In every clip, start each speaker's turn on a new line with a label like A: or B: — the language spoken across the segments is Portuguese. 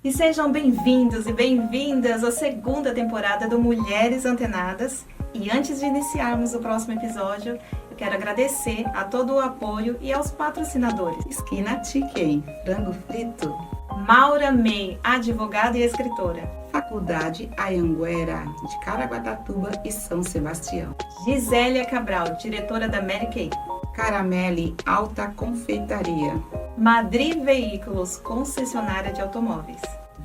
A: E sejam bem-vindos e bem-vindas à segunda temporada do Mulheres Antenadas. E antes de iniciarmos o próximo episódio, eu quero agradecer a todo o apoio e aos patrocinadores.
B: Esquina TK, frango frito.
A: Maura May, advogada e escritora.
B: Faculdade Anhanguera, de Caraguatatuba e São Sebastião.
A: Gisélia Cabral, diretora da Mary Kay.
B: Caramelle Alta Confeitaria.
A: Madri Veículos, concessionária de automóveis.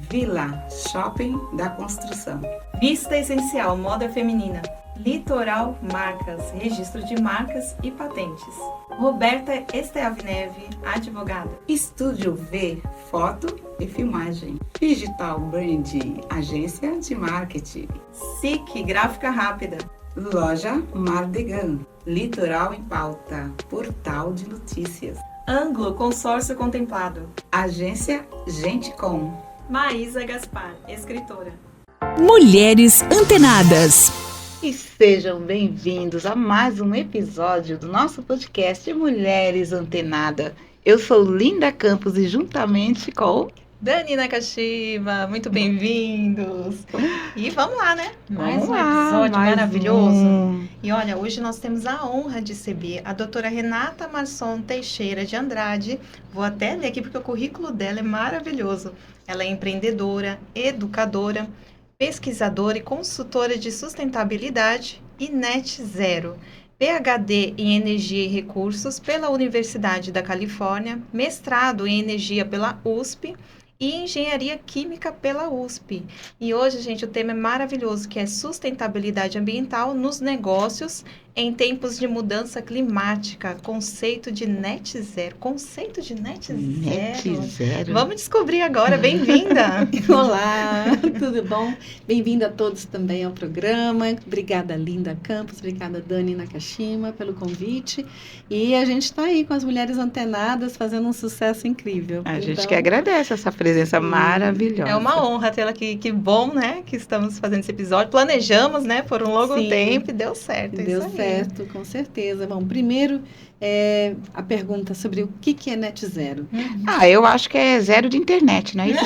B: Vila Shopping da Construção.
A: Vista Essencial, moda feminina. Litoral Marcas, registro de marcas e patentes. Roberta Esteavineve, advogada.
B: Estúdio V, foto e filmagem. Digital Brand, agência de marketing.
A: SIC, gráfica rápida.
B: Loja Mardegan, Litoral em Pauta, portal de notícias.
A: Anglo, consórcio contemplado.
B: Agência Gente Com.
A: Maísa Gaspar, escritora.
C: Mulheres Antenadas.
B: E sejam bem-vindos a mais um episódio do nosso podcast Mulheres Antenadas. Eu sou Linda Campos e juntamente com
A: Dani Nakashima, muito bem-vindos! E vamos lá, né? Mais um
B: Vamos lá,
A: episódio
B: mais
A: maravilhoso.
B: um.
A: E olha, hoje nós temos a honra de receber a doutora Renata Marçom Teixeira de Andrade. Vou até ler aqui porque o currículo dela é maravilhoso. Ela é empreendedora, educadora, pesquisadora e consultora de sustentabilidade e net zero. PhD em Energia e Recursos pela Universidade da Califórnia, mestrado em Energia pela USP e Engenharia Química pela USP. E hoje, gente, o tema é maravilhoso, que é sustentabilidade ambiental nos negócios em tempos de mudança climática. Conceito de net zero. Conceito de net zero.
B: Net Zero.
A: Vamos descobrir agora. Bem-vinda!
D: Olá, tudo bom? Bem-vindo a todos também ao programa. Obrigada, Linda Campos, obrigada, Dani Nakashima, pelo convite. E a gente está aí com as Mulheres Antenadas fazendo um sucesso incrível.
B: A gente
D: Então,
B: que agradece essa presença maravilhosa.
A: É uma honra tê-la aqui. Que bom, né? Que estamos fazendo esse episódio. Planejamos, né? Por um longo
D: Sim.
A: tempo e deu certo. é
D: Deu
A: isso aí.
D: certo, com certeza. Bom, primeiro, a pergunta sobre o que é net zero.
B: Eu acho que é zero de internet, não é isso?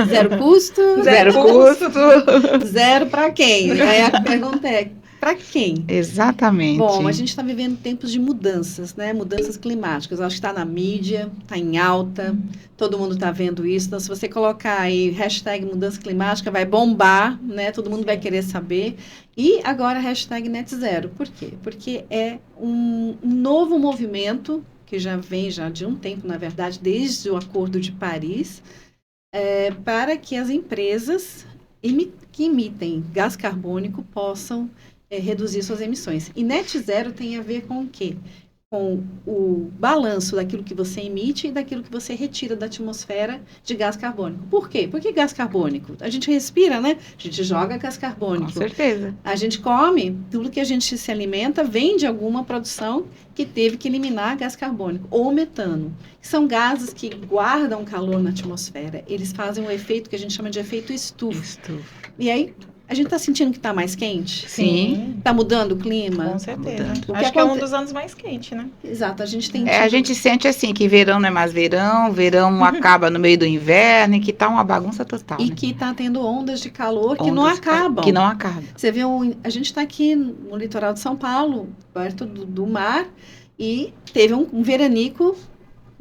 D: Zero custo?
B: Zero custo.
D: Zero para quem? Aí a pergunta é, para quem?
B: Exatamente.
D: Bom, a gente está vivendo tempos de mudanças, né? Mudanças climáticas. Eu acho que está na mídia, está em alta, todo mundo está vendo isso. Então, se você colocar aí hashtag mudança climática, vai bombar, né? Todo mundo vai querer saber. E agora hashtag net zero. Por quê? Porque é um novo movimento, que já vem já de um tempo, na verdade, desde o Acordo de Paris, para que as empresas que emitem gás carbônico possam reduzir suas emissões. E net zero tem a ver com o quê? Com o balanço daquilo que você emite e daquilo que você retira da atmosfera de gás carbônico. Por quê? Por que gás carbônico? A gente respira, né? A gente joga gás
B: Com
D: carbônico.
B: certeza.
D: A gente come, tudo que a gente se alimenta vem de alguma produção que teve que eliminar gás carbônico ou metano, que são gases que guardam calor na atmosfera. Eles fazem um efeito que a gente chama de efeito estufa. E aí, a gente está sentindo que está mais quente?
B: Sim.
D: Está mudando o clima?
A: Com certeza.
B: Mudando.
D: O que
A: Acho que é um
D: aconte-
A: dos anos mais quentes, né?
D: Exato, a gente tem
B: A
D: tido-
B: gente sente assim que verão não é mais verão acaba no meio do inverno e que tá uma bagunça total.
D: E
B: né?
D: que está tendo ondas de calor que não
B: Ondas
D: acabam.
B: Que não acabam.
D: Você vê, a gente está aqui no litoral de São Paulo, perto do mar, e teve um veranico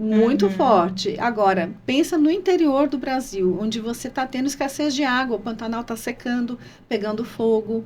D: muito forte. Agora, pensa no interior do Brasil, onde você está tendo escassez de água, o Pantanal está secando, pegando fogo.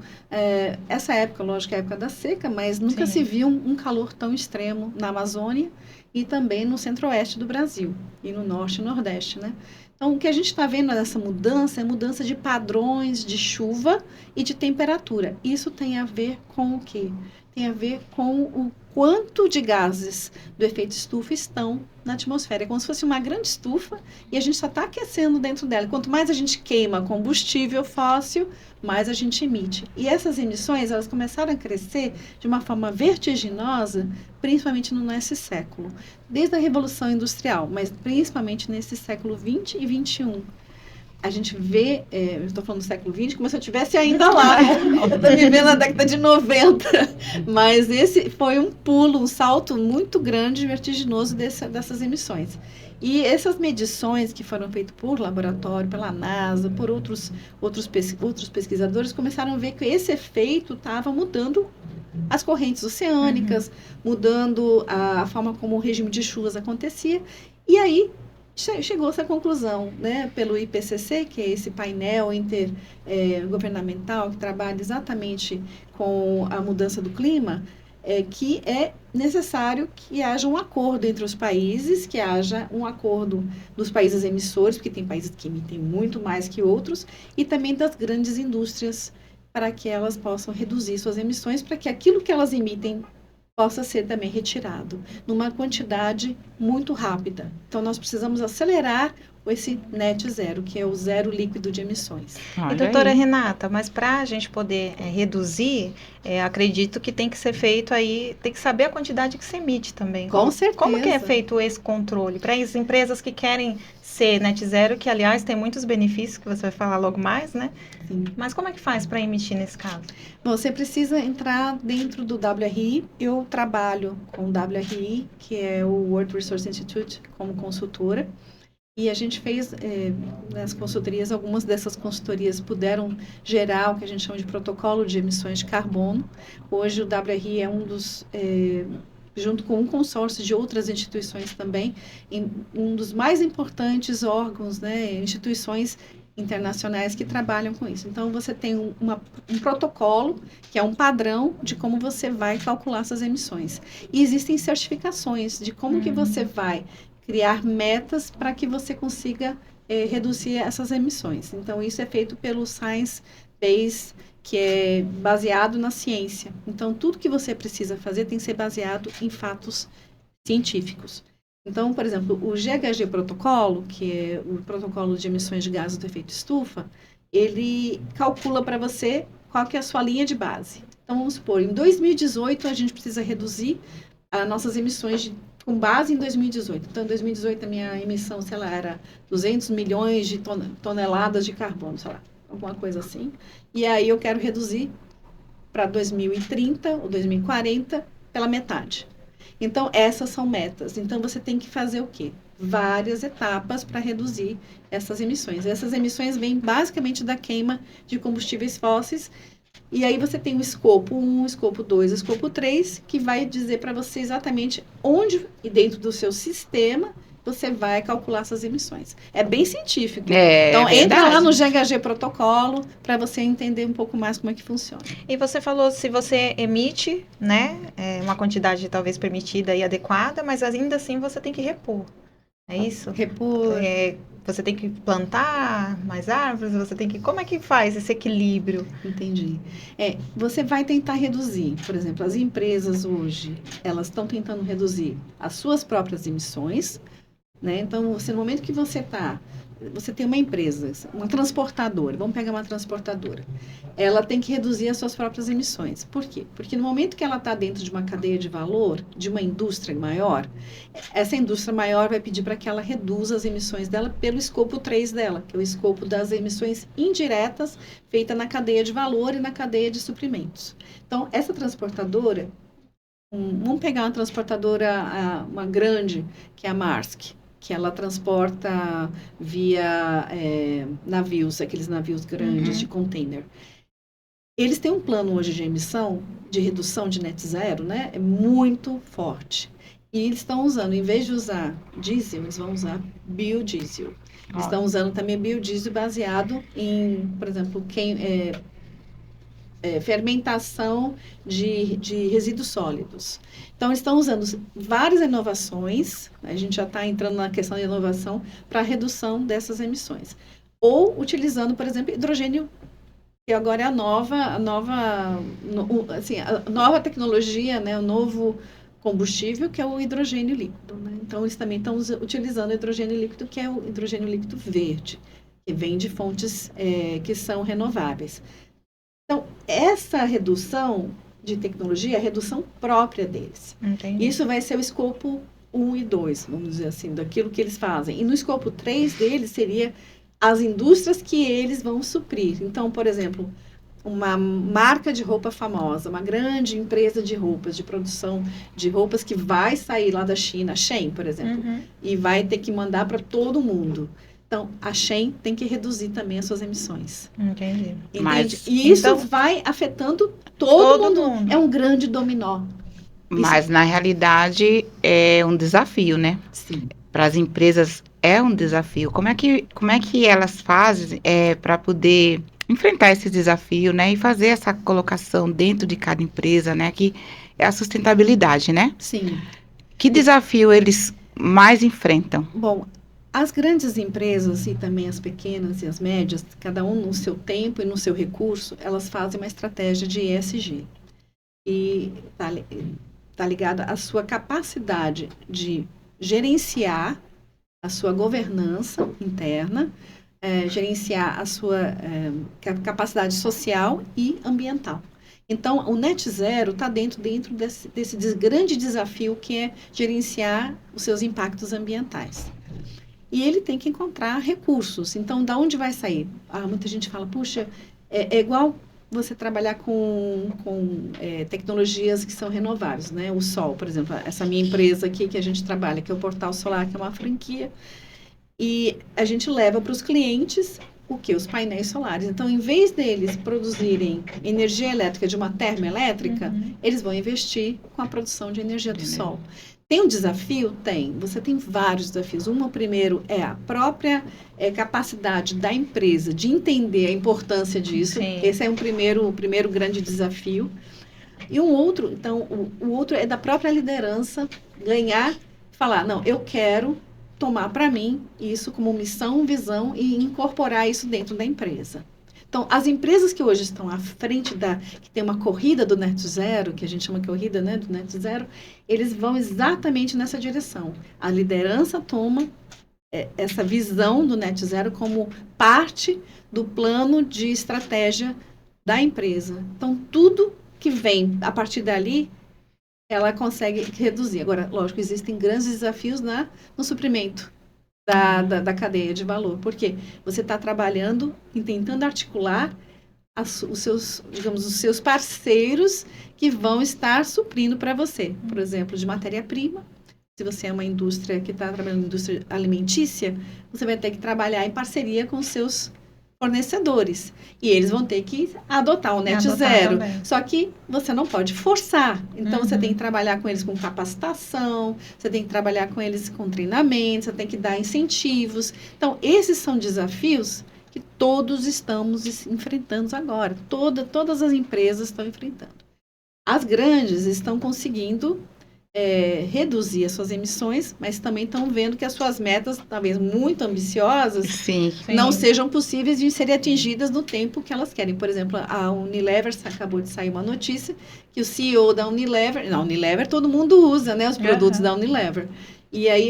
D: Essa época, lógico, é a época da seca, mas nunca
A: Sim.
D: se viu um calor tão extremo na Amazônia e também no centro-oeste do Brasil, e no norte e nordeste, né? Então, o que a gente está vendo nessa mudança é mudança de padrões de chuva e de temperatura. Isso tem a ver com o quê? Tem a ver com o quanto de gases do efeito estufa estão na atmosfera. É como se fosse uma grande estufa e a gente só está aquecendo dentro dela. Quanto mais a gente queima combustível fóssil, mais a gente emite. E essas emissões, elas começaram a crescer de uma forma vertiginosa, principalmente nesse século. Desde a Revolução Industrial, mas principalmente nesse século XX e XXI. a gente vê, eu estou falando do século XX, como se eu estivesse ainda lá, né? Eu estou vivendo na década de 90, mas esse foi um pulo, um salto muito grande e vertiginoso dessas emissões. E essas medições que foram feitas por laboratório, pela NASA, por outros pesquisadores, começaram a ver que esse efeito estava mudando as correntes oceânicas, mudando a forma como o regime de chuvas acontecia, e aí chegou essa conclusão, né, pelo IPCC, que é esse painel intergovernamental que trabalha exatamente com a mudança do clima, que é necessário que haja um acordo entre os países, que haja um acordo dos países emissores, porque tem países que emitem muito mais que outros, e também das grandes indústrias, para que elas possam reduzir suas emissões, para que aquilo que elas emitem possa ser também retirado, numa quantidade muito rápida. Então, nós precisamos acelerar esse net zero, que é o zero líquido de emissões.
A: E doutora Renata, mas para a gente poder reduzir, acredito que tem que ser feito aí, tem que saber a quantidade que se emite também.
D: Com certeza.
A: Como que é feito esse controle? Para as empresas que querem ser net zero, que aliás tem muitos benefícios, que você vai falar logo mais, né?
D: Sim.
A: Mas como é que faz para emitir nesse caso?
D: Bom, você precisa entrar dentro do WRI. Eu trabalho com o WRI, que é o World Resource Institute, como consultora. E a gente fez, nas consultorias, algumas dessas consultorias puderam gerar o que a gente chama de protocolo de emissões de carbono. Hoje o WRI é um dos, junto com um consórcio de outras instituições também, um dos mais importantes órgãos, né, instituições internacionais que trabalham com isso. Então, você tem um protocolo, que é um padrão de como você vai calcular essas emissões. E existem certificações de como que você vai criar metas para que você consiga reduzir essas emissões. Então, isso é feito pelo Science Base, que é baseado na ciência. Então, tudo que você precisa fazer tem que ser baseado em fatos científicos. Então, por exemplo, o GHG protocolo, que é o protocolo de emissões de gases do efeito estufa, ele calcula para você qual que é a sua linha de base. Então, vamos supor, em 2018, a gente precisa reduzir as nossas emissões com base em 2018. Então, em 2018, a minha emissão, sei lá, era 200 milhões de toneladas de carbono, sei lá, alguma coisa assim. E aí, eu quero reduzir para 2030 ou 2040 pela metade. Então, essas são metas. Então, você tem que fazer o quê? Várias etapas para reduzir essas emissões. Essas emissões vêm basicamente da queima de combustíveis fósseis. E aí você tem o escopo 1, escopo 2, escopo 3, que vai dizer para você exatamente onde e dentro do seu sistema você vai calcular essas emissões. É bem científico. Então, entra lá no GHG protocolo para você entender um pouco mais como é que funciona.
A: E você falou, se você emite, né, uma quantidade talvez permitida e adequada, mas ainda assim você tem que repor. É isso?
D: Repor.
A: Você tem que plantar mais árvores, você tem que... Como é que faz esse equilíbrio?
D: Entendi. Você vai tentar reduzir, por exemplo, as empresas hoje, elas estão tentando reduzir as suas próprias emissões, né? Então, no momento que você tem uma empresa, uma transportadora, vamos pegar uma transportadora, ela tem que reduzir as suas próprias emissões. Por quê? Porque no momento que ela está dentro de uma cadeia de valor, de uma indústria maior, essa indústria maior vai pedir para que ela reduza as emissões dela pelo escopo 3 dela, que é o escopo das emissões indiretas feita na cadeia de valor e na cadeia de suprimentos. Então, essa transportadora, vamos pegar uma transportadora, uma grande, que é a Maersk, que ela transporta via navios, aqueles navios grandes de container. Eles têm um plano hoje de emissão, de redução de net zero, né? É muito forte. E eles estão usando, em vez de usar diesel, eles vão usar biodiesel. Eles estão usando também biodiesel baseado em, por exemplo, fermentação de resíduos sólidos. Então, eles estão usando várias inovações, a gente já está entrando na questão de inovação, para a redução dessas emissões. Ou utilizando, por exemplo, hidrogênio, que agora é a nova tecnologia, né, o novo combustível, que é o hidrogênio líquido. Né? Então, eles também estão utilizando o hidrogênio líquido, que é o hidrogênio líquido verde, que vem de fontes que são renováveis. Então, essa redução de tecnologia é a redução própria deles.
A: Entendi.
D: Isso vai ser o escopo 1 e 2, vamos dizer assim, daquilo que eles fazem. E no escopo 3 deles seria as indústrias que eles vão suprir. Então, por exemplo, uma marca de roupa famosa, uma grande empresa de roupas, de produção de roupas que vai sair lá da China, a Shein, por exemplo, e vai ter que mandar para todo mundo. Então, a Shein tem que reduzir também as suas emissões.
A: Entendi.
B: Mas,
D: e isso
A: então,
D: vai afetando todo mundo.
A: mundo.
D: É um grande dominó.
B: Mas, na realidade, é um desafio, né?
D: Sim.
B: Para as empresas é um desafio. Como é que elas fazem para poder enfrentar esse desafio, né? E fazer essa colocação dentro de cada empresa, né? Que é a sustentabilidade, né?
D: Sim.
B: Que desafio eles mais enfrentam?
D: Bom, as grandes empresas e também as pequenas e as médias, cada um no seu tempo e no seu recurso, elas fazem uma estratégia de ESG. E está ligada à sua capacidade de gerenciar a sua governança interna, gerenciar a sua capacidade social e ambiental. Então, o Net Zero está dentro desse grande desafio que é gerenciar os seus impactos ambientais. E ele tem que encontrar recursos. Então, da onde vai sair? Muita gente fala, puxa, é igual você trabalhar com tecnologias que são renováveis, né? O sol, por exemplo, essa minha empresa aqui que a gente trabalha, que é o Portal Solar, que é uma franquia, e a gente leva para os clientes o quê? Os painéis solares. Então, em vez deles produzirem energia elétrica de uma termoelétrica, eles vão investir com a produção de energia do sol. Tem um desafio? Tem. Você tem vários desafios. O primeiro é a própria capacidade da empresa de entender a importância disso.
A: Sim.
D: Esse é o primeiro grande desafio. E o outro é da própria liderança falar, não, eu quero tomar para mim isso como missão, visão e incorporar isso dentro da empresa. Então, as empresas que hoje estão à frente que tem uma corrida do Net Zero, que a gente chama de corrida, né, do Net Zero, eles vão exatamente nessa direção. A liderança toma essa visão do Net Zero como parte do plano de estratégia da empresa. Então, tudo que vem a partir dali, ela consegue reduzir. Agora, lógico, existem grandes desafios no suprimento da cadeia de valor, porque você está trabalhando e tentando articular os seus parceiros que vão estar suprindo para você, por exemplo, de matéria-prima. Se você é uma indústria que está trabalhando na indústria alimentícia, você vai ter que trabalhar em parceria com os seus fornecedores. E eles vão ter que adotar o Net Zero.
A: Também.
D: Só que você não pode forçar. Então, você tem que trabalhar com eles com capacitação, você tem que trabalhar com eles com treinamento, você tem que dar incentivos. Então, esses são desafios que todos estamos enfrentando agora. Todas as empresas estão enfrentando. As grandes estão conseguindo reduzir as suas emissões, mas também estão vendo que as suas metas, talvez muito ambiciosas,
B: Sim.
D: não sejam possíveis de serem atingidas no tempo que elas querem. Por exemplo, a Unilever, acabou de sair uma notícia que o CEO da Unilever, na Unilever todo mundo usa, né, os produtos da Unilever. E aí,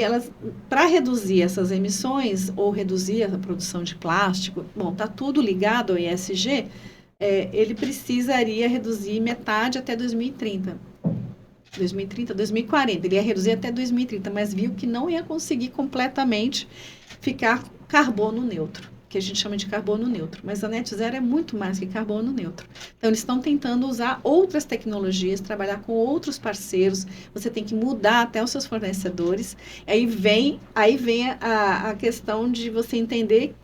D: para reduzir essas emissões ou reduzir a produção de plástico, está tudo ligado ao ESG, ele precisaria reduzir metade até 2030. 2040, ele ia reduzir até 2030, mas viu que não ia conseguir completamente ficar carbono neutro, que a gente chama de carbono neutro. Mas a Net Zero é muito mais que carbono neutro. Então, eles estão tentando usar outras tecnologias, trabalhar com outros parceiros, você tem que mudar até os seus fornecedores. Aí vem a questão de você entender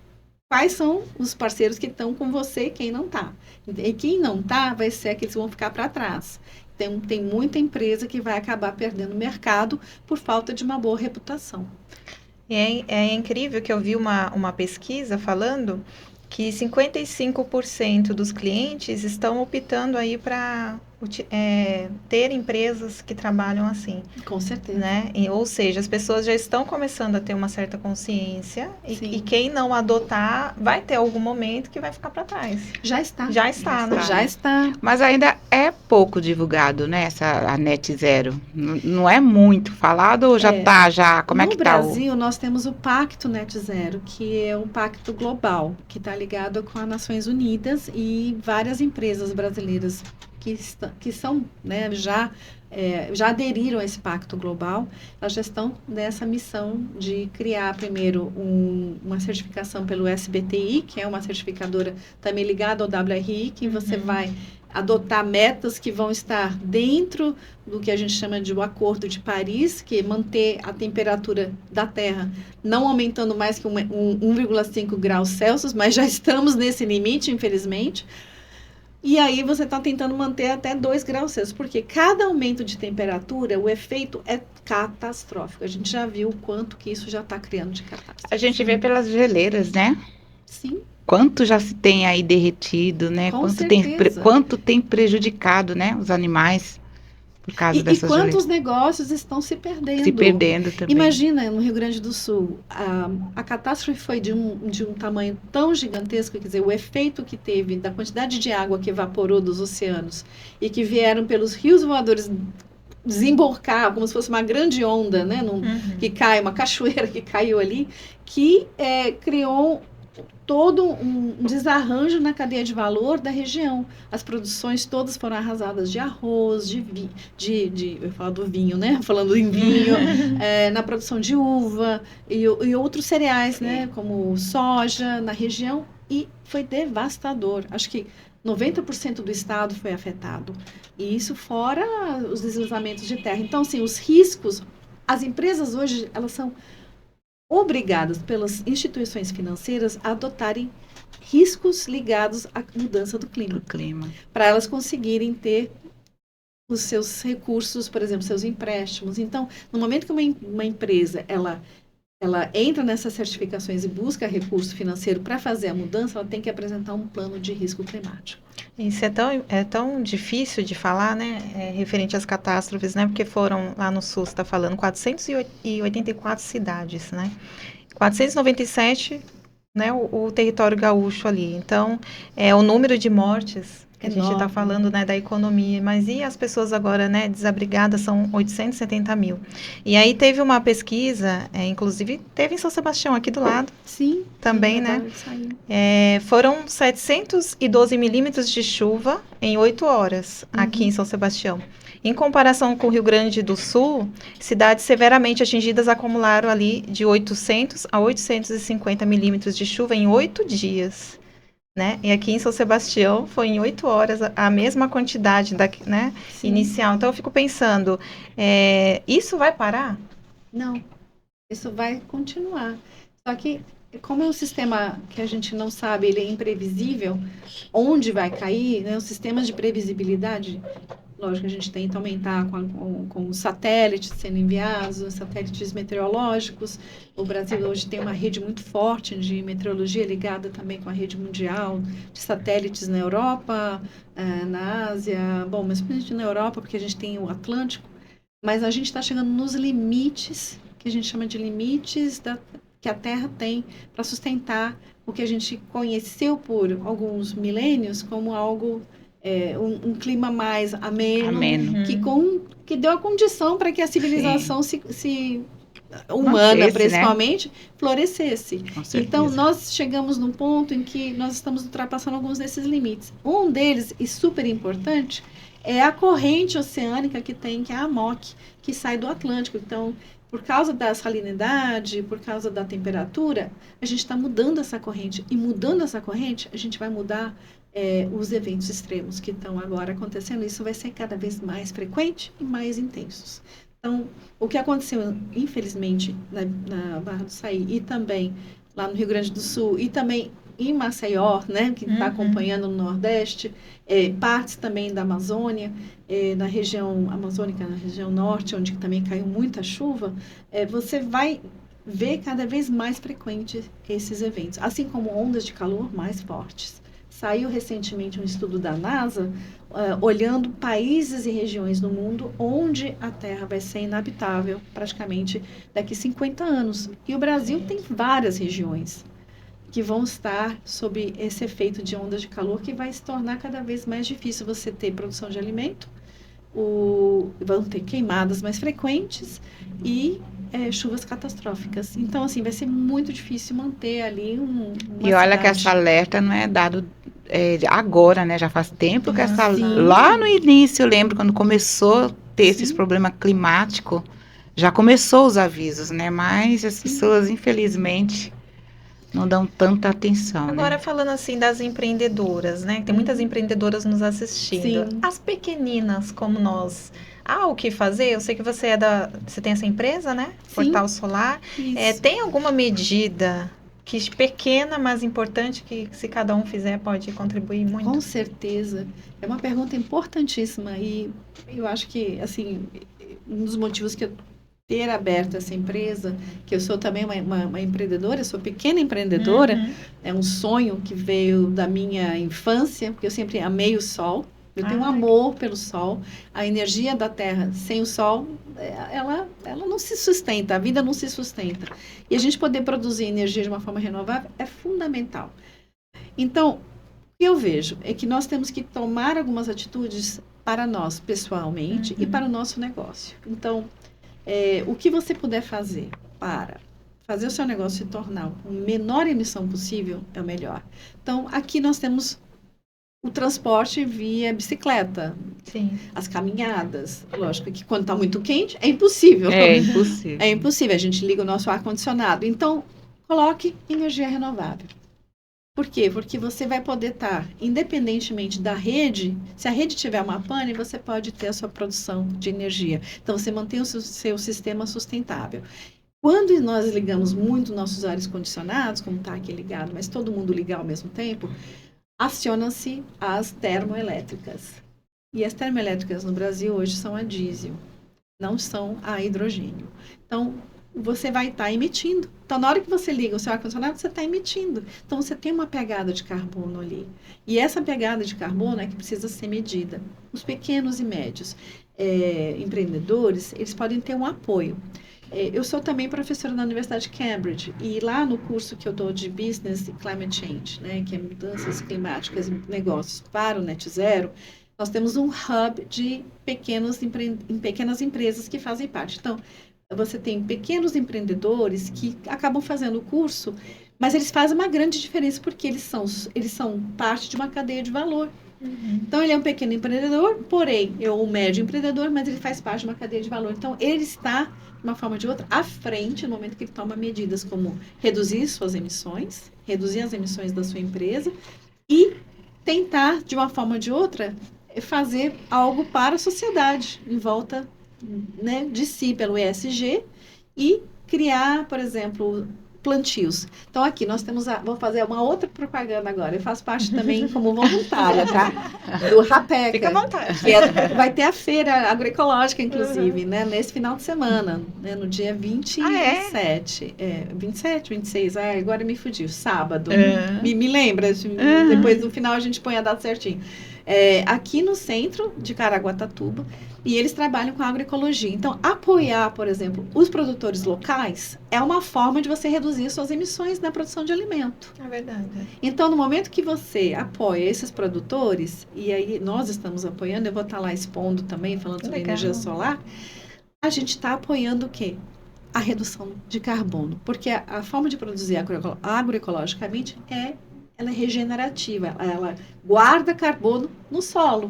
D: quais são os parceiros que estão com você e quem não está. E quem não está vai ser aqueles que vão ficar para trás. Tem muita empresa que vai acabar perdendo mercado por falta de uma boa reputação.
A: É incrível que eu vi uma pesquisa falando que 55% dos clientes estão optando aí para ter empresas que trabalham assim.
D: Com certeza.
A: Né? Ou seja, as pessoas já estão começando a ter uma certa consciência e quem não adotar vai ter algum momento que vai ficar para trás.
D: Já está.
A: Né?
D: Já está.
B: Mas ainda é pouco divulgado, né, a Net Zero. Não é muito falado ou já está? Como é que está?
D: No Brasil, nós temos o Pacto Net Zero, que é um pacto global, que está ligado com as Nações Unidas e várias empresas brasileiras que são, né, já já aderiram a esse pacto global, elas já estão nessa missão de criar primeiro uma certificação pelo SBTI, que é uma certificadora também ligada ao WRI, que você vai adotar metas que vão estar dentro do que a gente chama de o Acordo de Paris, que é manter a temperatura da Terra não aumentando mais que 1,5 graus Celsius, mas já estamos nesse limite, infelizmente. E aí você está tentando manter até 2 graus Celsius, porque cada aumento de temperatura, o efeito é catastrófico. A gente já viu o quanto que isso já está criando de catástrofe.
B: A gente vê pelas geleiras, né?
D: Sim.
B: Quanto já se tem aí derretido, né?
D: Com
B: Quanto quanto tem prejudicado, né, os animais por causa dessas geleiras.
D: E quantos negócios estão se perdendo.
B: Se perdendo também.
D: Imagina, no Rio Grande do Sul, a catástrofe foi de um tamanho tão gigantesco, quer dizer, o efeito que teve da quantidade de água que evaporou dos oceanos e que vieram pelos rios voadores desembocar, como se fosse uma grande onda, né, que cai, uma cachoeira que caiu ali, que criou todo um desarranjo na cadeia de valor da região. As produções todas foram arrasadas de arroz, eu ia falar do vinho, né? Falando em vinho, na produção de uva e outros cereais, né? Como soja na região, e foi devastador. Acho que 90% do estado foi afetado. E isso fora os deslizamentos de terra. Então, assim, os riscos, as empresas hoje, elas são obrigadas pelas instituições financeiras a adotarem riscos ligados à mudança do clima. Para elas conseguirem ter os seus recursos, por exemplo, seus empréstimos. Então, no momento que uma empresa, ela entra nessas certificações e busca recurso financeiro para fazer a mudança, ela tem que apresentar um plano de risco climático.
A: Isso é tão difícil de falar, né, referente às catástrofes, né, porque foram, lá no Sul, você está falando, 484 cidades, né, 497, né, o território gaúcho ali. Então, o número de mortes que a gente está falando, né, da economia, mas e as pessoas agora, né, desabrigadas, são 870 mil. E aí teve uma pesquisa, inclusive teve em São Sebastião, aqui do lado.
D: Sim.
A: Também, né? Foram 712 milímetros de chuva em 8 horas aqui em São Sebastião. Em comparação com o Rio Grande do Sul, cidades severamente atingidas acumularam ali de 800 a 850 milímetros de chuva em 8 dias. Né? E aqui em São Sebastião foi em 8 horas a mesma quantidade né, inicial. Então eu fico pensando, isso vai parar?
D: Não, isso vai continuar. Só que, como é um sistema que a gente não sabe, ele é imprevisível, onde vai cair, né, os sistemas de previsibilidade, lógico que a gente tenta aumentar com os satélites sendo enviados, os satélites meteorológicos. O Brasil hoje tem uma rede muito forte de meteorologia ligada também com a rede mundial de satélites na Europa, na Ásia, mas principalmente na Europa, porque a gente tem o Atlântico, mas a gente está chegando nos limites, que a gente chama de limites que a Terra tem para sustentar o que a gente conheceu por alguns milênios como algo... um clima mais ameno. Que deu a condição para que a civilização humana, principalmente, né? Florescesse. Então, nós chegamos num ponto em que nós estamos ultrapassando alguns desses limites. Um deles, e super importante, é a corrente oceânica que é a AMOC, que sai do Atlântico. Então, por causa da salinidade, por causa da temperatura, a gente está mudando essa corrente. E mudando essa corrente, a gente vai mudar os eventos extremos que estão agora acontecendo. Isso vai ser cada vez mais frequente e mais intensos. Então, o que aconteceu, infelizmente, na Barra do Saí e também lá no Rio Grande do Sul e também em Maceió, né, que está acompanhando no Nordeste, partes também da Amazônia, na região amazônica, na região norte, onde também caiu muita chuva, você vai ver cada vez mais frequente esses eventos, assim como ondas de calor mais fortes. Saiu recentemente um estudo da NASA olhando países e regiões no mundo onde a Terra vai ser inabitável praticamente daqui 50 anos. E o Brasil tem várias regiões que vão estar sob esse efeito de ondas de calor que vai se tornar cada vez mais difícil você ter produção de alimento, vão ter queimadas mais frequentes e chuvas catastróficas. Então, assim, vai ser muito difícil manter ali uma
B: E olha
D: cidade.
B: que essa alerta não é dado agora, né? Já faz tempo que lá no início, eu lembro quando começou a ter esses
D: Sim.
B: problemas climáticos, já começou os avisos, né? Mas as pessoas, infelizmente, não dão tanta atenção,
A: Agora,
B: né?
A: falando assim das empreendedoras, né? Tem muitas empreendedoras nos assistindo.
D: Sim.
A: As pequeninas como nós, há o que fazer? Eu sei que você tem essa empresa, né?
D: Sim.
A: Portal Solar.
D: Isso.
A: Tem alguma medida que pequena, mas importante, que se cada um fizer pode contribuir muito?
D: Com certeza. É uma pergunta importantíssima e eu acho que, assim, um dos motivos que eu ter aberto essa empresa, que eu sou também uma empreendedora, eu sou pequena empreendedora,
A: Uhum.
D: é um sonho que veio da minha infância, porque eu sempre amei o sol, eu tenho um
A: Ah,
D: amor pelo sol, a energia da terra sem o sol, ela não se sustenta, a vida não se sustenta. E a gente poder produzir energia de uma forma renovável é fundamental. Então, o que eu vejo é que nós temos que tomar algumas atitudes para nós, pessoalmente, e para o nosso negócio. Então, o que você puder fazer para fazer o seu negócio se tornar a menor emissão possível é o melhor. Então, aqui nós temos o transporte via bicicleta,
A: Sim.
D: as caminhadas. Lógico que quando está muito quente, é impossível.
B: É impossível.
D: É impossível, a gente liga o nosso ar-condicionado. Então, coloque energia renovável. Por quê? Porque você vai poder estar, independentemente da rede, se a rede tiver uma pane, você pode ter a sua produção de energia. Então, você mantém o seu sistema sustentável. Quando nós ligamos muito nossos ares condicionados, como está aqui ligado, mas todo mundo ligar ao mesmo tempo, acionam-se as termoelétricas. E as termoelétricas no Brasil hoje são a diesel, não são a hidrogênio. Então, você vai estar emitindo. Então, na hora que você liga o seu ar-condicionado, você está emitindo. Então, você tem uma pegada de carbono ali. E essa pegada de carbono é que precisa ser medida. Os pequenos e médios empreendedores, eles podem ter um apoio. Eu sou também professora na Universidade de Cambridge. E lá no curso que eu dou de Business e Climate Change, né, que é mudanças climáticas e negócios para o Net Zero, nós temos um hub de pequenas empresas que fazem parte. Então, você tem pequenos empreendedores que acabam fazendo o curso, mas eles fazem uma grande diferença porque eles são parte de uma cadeia de valor. Então, ele é um pequeno empreendedor, porém, é um médio empreendedor, mas ele faz parte de uma cadeia de valor. Então, ele está, de uma forma ou de outra, à frente no momento que ele toma medidas como reduzir suas emissões, reduzir as emissões da sua empresa e tentar, de uma forma ou de outra, fazer algo para a sociedade, em volta, né, de si, pelo ESG, e criar, por exemplo, plantios. Então, aqui nós temos vou fazer uma outra propaganda agora. Eu faço parte também como voluntária, tá? Do Rapeca.
A: Fica à vontade.
D: Vai ter a feira agroecológica, inclusive, né? Nesse final de semana, né? No dia 27. 27, 26. Agora me fugiu. Sábado. Me lembra? Depois, no final, a gente põe a data certinho. Aqui no centro de Caraguatatuba, e eles trabalham com agroecologia. Então, apoiar, por exemplo, os produtores locais é uma forma de você reduzir suas emissões na produção de alimento.
A: É verdade.
D: Então, no momento que você apoia esses produtores, e aí nós estamos apoiando, eu vou estar lá expondo também, falando sobre energia solar, a gente está apoiando o quê? A redução de carbono. Porque a forma de produzir agroecologicamente ela é regenerativa, ela guarda carbono no solo.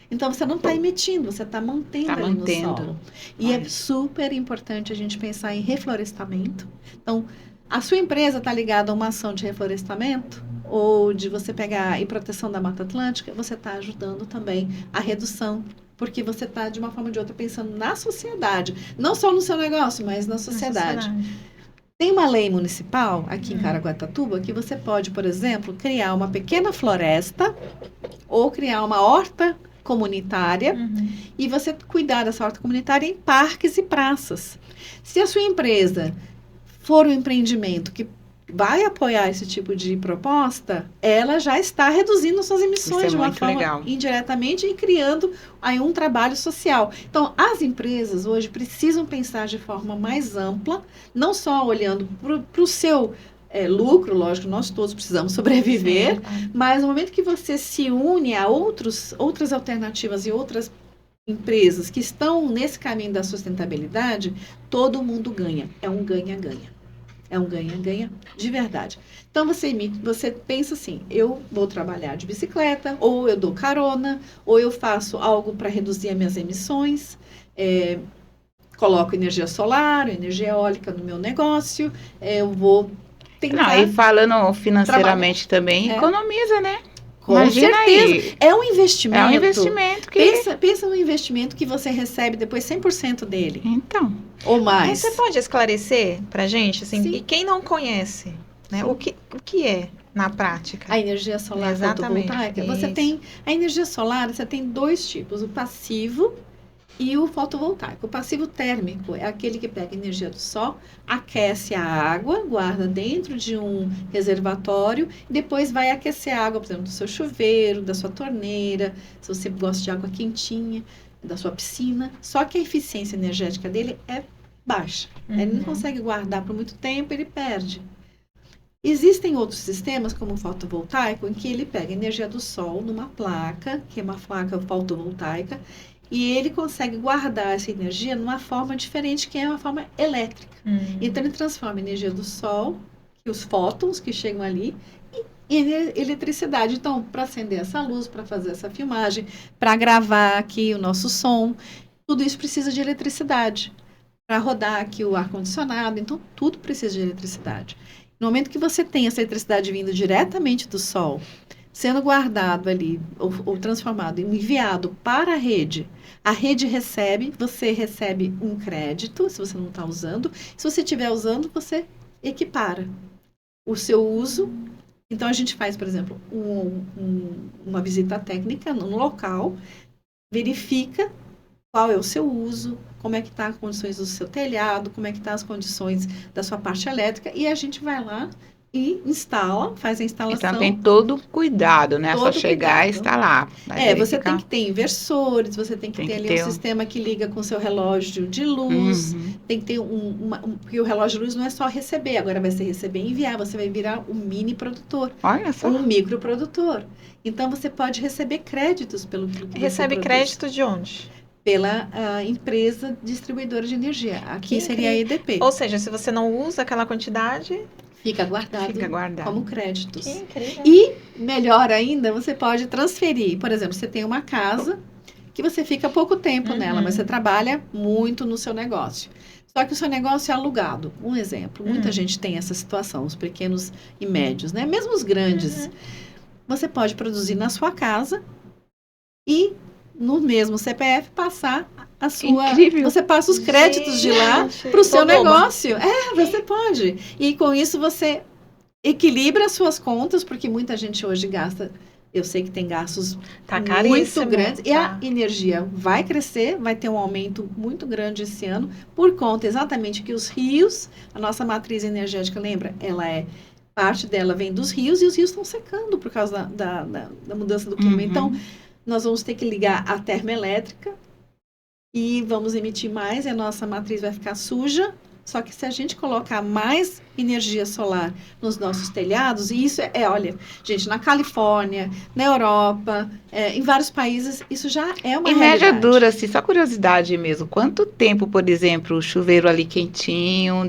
D: Então, você não está emitindo, você está mantendo ali no solo. E é super importante a gente pensar em reflorestamento. Então, a sua empresa está ligada a uma ação de reflorestamento ou de você pegar e proteção da Mata Atlântica, você está ajudando também a redução, porque você está, de uma forma ou de outra, pensando na sociedade. Não só no seu negócio, mas na sociedade. Tem uma lei municipal aqui em Caraguatatuba que você pode, por exemplo, criar uma pequena floresta ou criar uma horta comunitária e você cuidar dessa horta comunitária em parques e praças. Se a sua empresa for um empreendimento que vai apoiar esse tipo de proposta, ela já está reduzindo suas emissões de uma forma indiretamente e criando aí um trabalho social. Então, as empresas hoje precisam pensar de forma mais ampla, não só olhando para o seu lucro, lógico, nós todos precisamos sobreviver, mas no momento que você se une a outras alternativas e outras empresas que estão nesse caminho da sustentabilidade, todo mundo ganha. É um ganha-ganha. É um ganha-ganha de verdade. Então, você pensa assim, eu vou trabalhar de bicicleta, ou eu dou carona, ou eu faço algo para reduzir as minhas emissões, coloco energia solar, energia eólica no meu negócio, eu vou
B: Não, e
D: tentar
B: falando financeiramente
D: trabalhar.
B: também, economiza, né?
D: Com
B: Imagina
D: certeza.
B: aí.
D: É um investimento.
B: É um investimento que...
D: Pensa no investimento que você recebe depois 100% dele,
B: Então,
D: ou
A: Mas
D: mais.
A: você pode esclarecer pra gente, assim,
D: Sim.
A: e quem não conhece, né?
D: Sim.
A: O que é na prática?
D: A energia solar
A: Exatamente,
D: fotovoltaica, você
A: isso.
D: tem a energia solar, você tem dois tipos, o passivo e o fotovoltaico. O passivo térmico é aquele que pega energia do sol, aquece a água, guarda dentro de um reservatório e depois vai aquecer a água, por exemplo, do seu chuveiro, da sua torneira, se você gosta de água quentinha, da sua piscina. Só que a eficiência energética dele é baixa. Ele não consegue guardar por muito tempo, ele perde. Existem outros sistemas, como o fotovoltaico, em que ele pega energia do sol numa placa, que é uma placa fotovoltaica, e ele consegue guardar essa energia numa forma diferente, que é uma forma elétrica. Então, ele transforma a energia do sol, os fótons que chegam ali, em eletricidade. Então, para acender essa luz, para fazer essa filmagem, para gravar aqui o nosso som, tudo isso precisa de eletricidade. Para rodar aqui o ar-condicionado, então, tudo precisa de eletricidade. No momento que você tem essa eletricidade vindo diretamente do sol, sendo guardado ali, ou transformado, enviado para a rede recebe, você recebe um crédito, se você não está usando. Se você estiver usando, você equipara o seu uso. Então, a gente faz, por exemplo, uma visita técnica no local, verifica qual é o seu uso, como é que está as condições do seu telhado, como é que estão as condições da sua parte elétrica, e a gente vai lá e instala, faz a instalação.
B: então tem todo cuidado, né? É só
D: Todo
B: chegar e
D: cuidado.
B: instalar.
D: Você tem que ter inversores, você tem que ter ali um sistema que liga com o seu relógio de luz, tem que ter porque o relógio de luz não é só receber, agora vai ser receber e enviar, você vai virar um mini produtor,
B: Olha só.
D: um microprodutor. Então, você pode receber créditos pelo que você
A: Recebe
D: produz.
A: crédito de onde?
D: Pela empresa distribuidora de energia. Aqui
A: Que
D: seria a EDP.
A: Ou seja, se você não usa aquela quantidade,
D: Fica guardado como
A: que
D: créditos.
A: incrível.
D: E, melhor ainda, você pode transferir. Por exemplo, você tem uma casa que você fica pouco tempo nela, mas você trabalha muito no seu negócio. Só que o seu negócio é alugado. Um exemplo, muita gente tem essa situação, os pequenos e médios, né? Mesmo os grandes. Você pode produzir na sua casa e no mesmo CPF passar a sua...
B: Incrível.
D: Você passa os créditos de lá para o seu negócio. Você pode. E com isso você equilibra as suas contas, porque muita gente hoje gasta... Eu sei que tem gastos muito grandes. E a energia vai crescer, vai ter um aumento muito grande esse ano, por conta exatamente que os rios, a nossa matriz energética, lembra? Parte dela vem dos rios, e os rios estão secando por causa da mudança do clima. Então, nós vamos ter que ligar a termoelétrica e vamos emitir mais, e a nossa matriz vai ficar suja. Só que se a gente colocar mais energia solar nos nossos telhados, e isso olha, gente, na Califórnia, na Europa, em vários países, isso já é uma realidade.
B: Em média dura, assim, só curiosidade mesmo, quanto tempo, por exemplo, o chuveiro ali quentinho,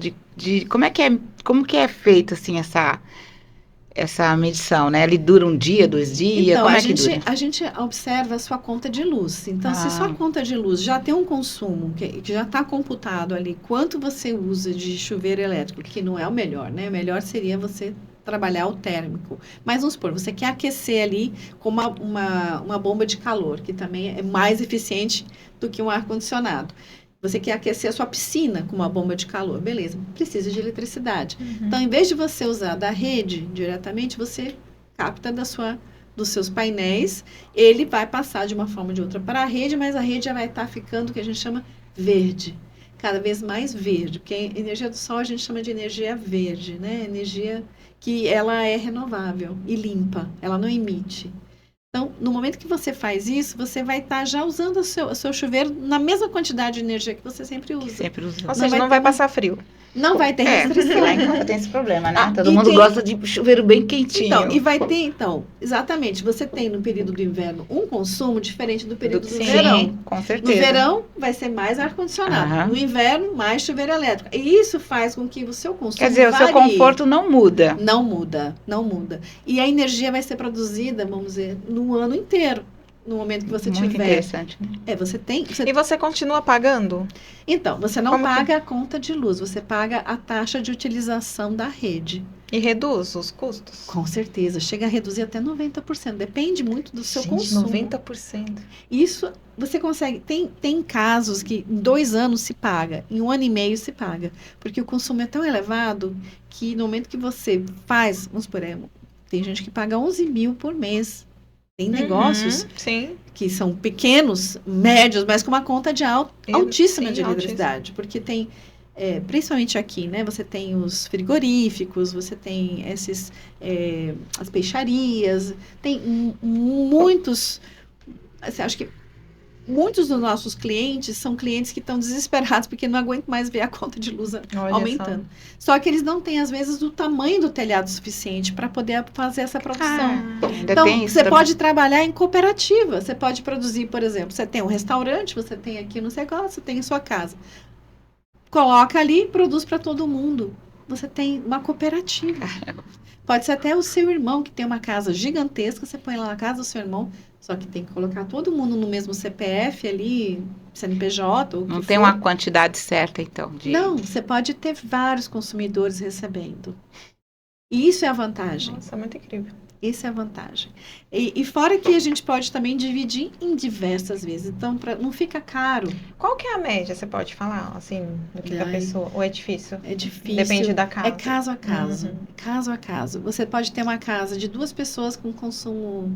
B: como que é feito, assim, essa medição, né? Ele dura um dia, 2 dias?
D: Então,
B: como é que dura?
D: A gente observa a sua conta de luz. Então, se sua conta de luz já tem um consumo, que já está computado ali, quanto você usa de chuveiro elétrico, que não é o melhor, né? O melhor seria você trabalhar o térmico. Mas vamos supor, você quer aquecer ali com uma bomba de calor, que também é mais eficiente do que um ar-condicionado. Você quer aquecer a sua piscina com uma bomba de calor, beleza, precisa de eletricidade. Então, em vez de você usar da rede diretamente, você capta dos seus painéis, ele vai passar de uma forma ou de outra para a rede, mas a rede já vai estar ficando o que a gente chama verde, cada vez mais verde, porque a energia do sol a gente chama de energia verde, né? Energia que ela é renovável e limpa, ela não emite. Então, no momento que você faz isso, você vai estar já usando o seu chuveiro na mesma quantidade de energia que você sempre usa.
B: Sempre usa.
A: Ou seja, não vai passar frio.
D: Não vai ter
B: Porque
D: restrição.
B: lá em casa tem esse problema, né? Todo
D: e
B: mundo
D: tem-
B: gosta de chuveiro bem quentinho.
D: Então, e vai ter, exatamente, você tem no período do inverno um consumo diferente do período do
A: Sim.
D: verão.
B: Com
D: No
B: certeza.
D: verão vai ser mais ar-condicionado.
B: Aham.
D: No inverno, mais chuveiro elétrico. E isso faz com que o seu consumo
B: Quer dizer, o seu
D: varie.
B: conforto não muda.
D: Não muda, não muda. E a energia vai ser produzida, vamos dizer, no ano inteiro. No momento que você
B: Muito
D: tiver.
B: interessante. Né?
A: E você continua pagando?
D: Então, você não
A: Como que-
D: paga a conta de luz, você paga a taxa de utilização da rede.
A: E reduz os custos?
D: Com certeza, chega a reduzir até 90%. Depende muito do seu
A: Gente,
D: consumo.
A: 90%.
D: Isso você consegue. Tem casos que em 2 anos se paga, em 1 ano e meio se paga. Porque o consumo é tão elevado que no momento que você faz, vamos supor, tem gente que paga 11 mil por mês. Tem negócios
A: Sim.
D: que são pequenos, médios, mas com uma conta de altíssima
A: Sim,
D: de eletricidade. Porque tem, principalmente aqui, né? Você tem os frigoríficos, você tem as peixarias, tem muitos. Assim, acho que muitos dos nossos clientes são clientes que estão desesperados porque não aguentam mais ver a conta de luz
A: Olha
D: aumentando. Só que eles não têm, às vezes, o tamanho do telhado suficiente para poder fazer essa produção.
B: Ainda
D: Então,
B: tem isso
D: você
B: também.
D: pode trabalhar em cooperativa. Você pode produzir, por exemplo, você tem um restaurante, você tem aqui no negócio, você tem em sua casa. Coloca ali e produz para todo mundo. Você tem uma cooperativa. Pode ser até o seu irmão, que tem uma casa gigantesca, você põe lá na casa do seu irmão, só que tem que colocar todo mundo no mesmo CPF ali, CNPJ, ou o que
B: Não tem
D: for.
B: uma quantidade certa, então.
D: Não, você pode ter vários consumidores recebendo. E isso é a vantagem.
A: Nossa, muito incrível.
D: Isso é a vantagem. E fora que a gente pode também dividir em diversas vezes. Então, não fica caro.
A: Qual que é a média, você pode falar, assim, do que a
D: Ai.
A: pessoa... Ou é difícil?
D: É difícil.
A: Depende da casa.
D: É caso a caso.
A: Uhum.
D: Caso a caso. Você pode ter uma casa de 2 pessoas com consumo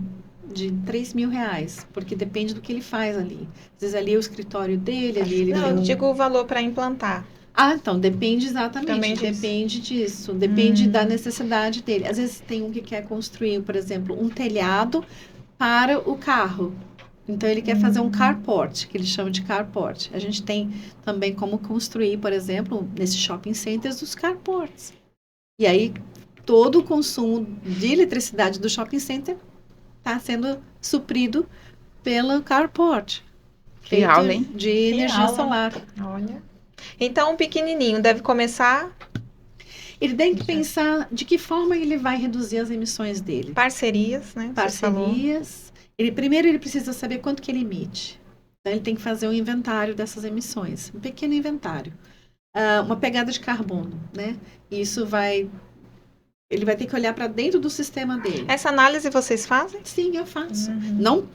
D: de R$3.000, porque depende do que ele faz ali. Às vezes ali é o escritório dele, ali ele
A: Não,
D: tem
A: eu
D: um...
A: digo o valor para implantar.
D: Ah, então, depende exatamente.
A: Também disso.
D: Depende disso. Depende da necessidade dele. Às vezes tem um que quer construir, por exemplo, um telhado para o carro. Então, ele quer fazer um carport, que eles chamam de carport. A gente tem também como construir, por exemplo, nesses shopping centers, os carports. E aí, todo o consumo de eletricidade do shopping center está sendo suprido pelo carport.
B: Que aula, hein?
D: De energia
A: aula.
D: solar.
A: Olha. Então, um pequenininho deve começar
D: Ele tem que pensar de que forma ele vai reduzir as emissões dele.
A: parcerias, né? Você falou.
D: Parcerias. Primeiro ele precisa saber quanto que ele emite. Então, ele tem que fazer um inventário dessas emissões. Um pequeno inventário. Uma pegada de carbono, né? Isso ele vai ter que olhar para dentro do sistema dele.
A: Essa análise vocês fazem?
D: Sim, eu faço.
A: Uhum.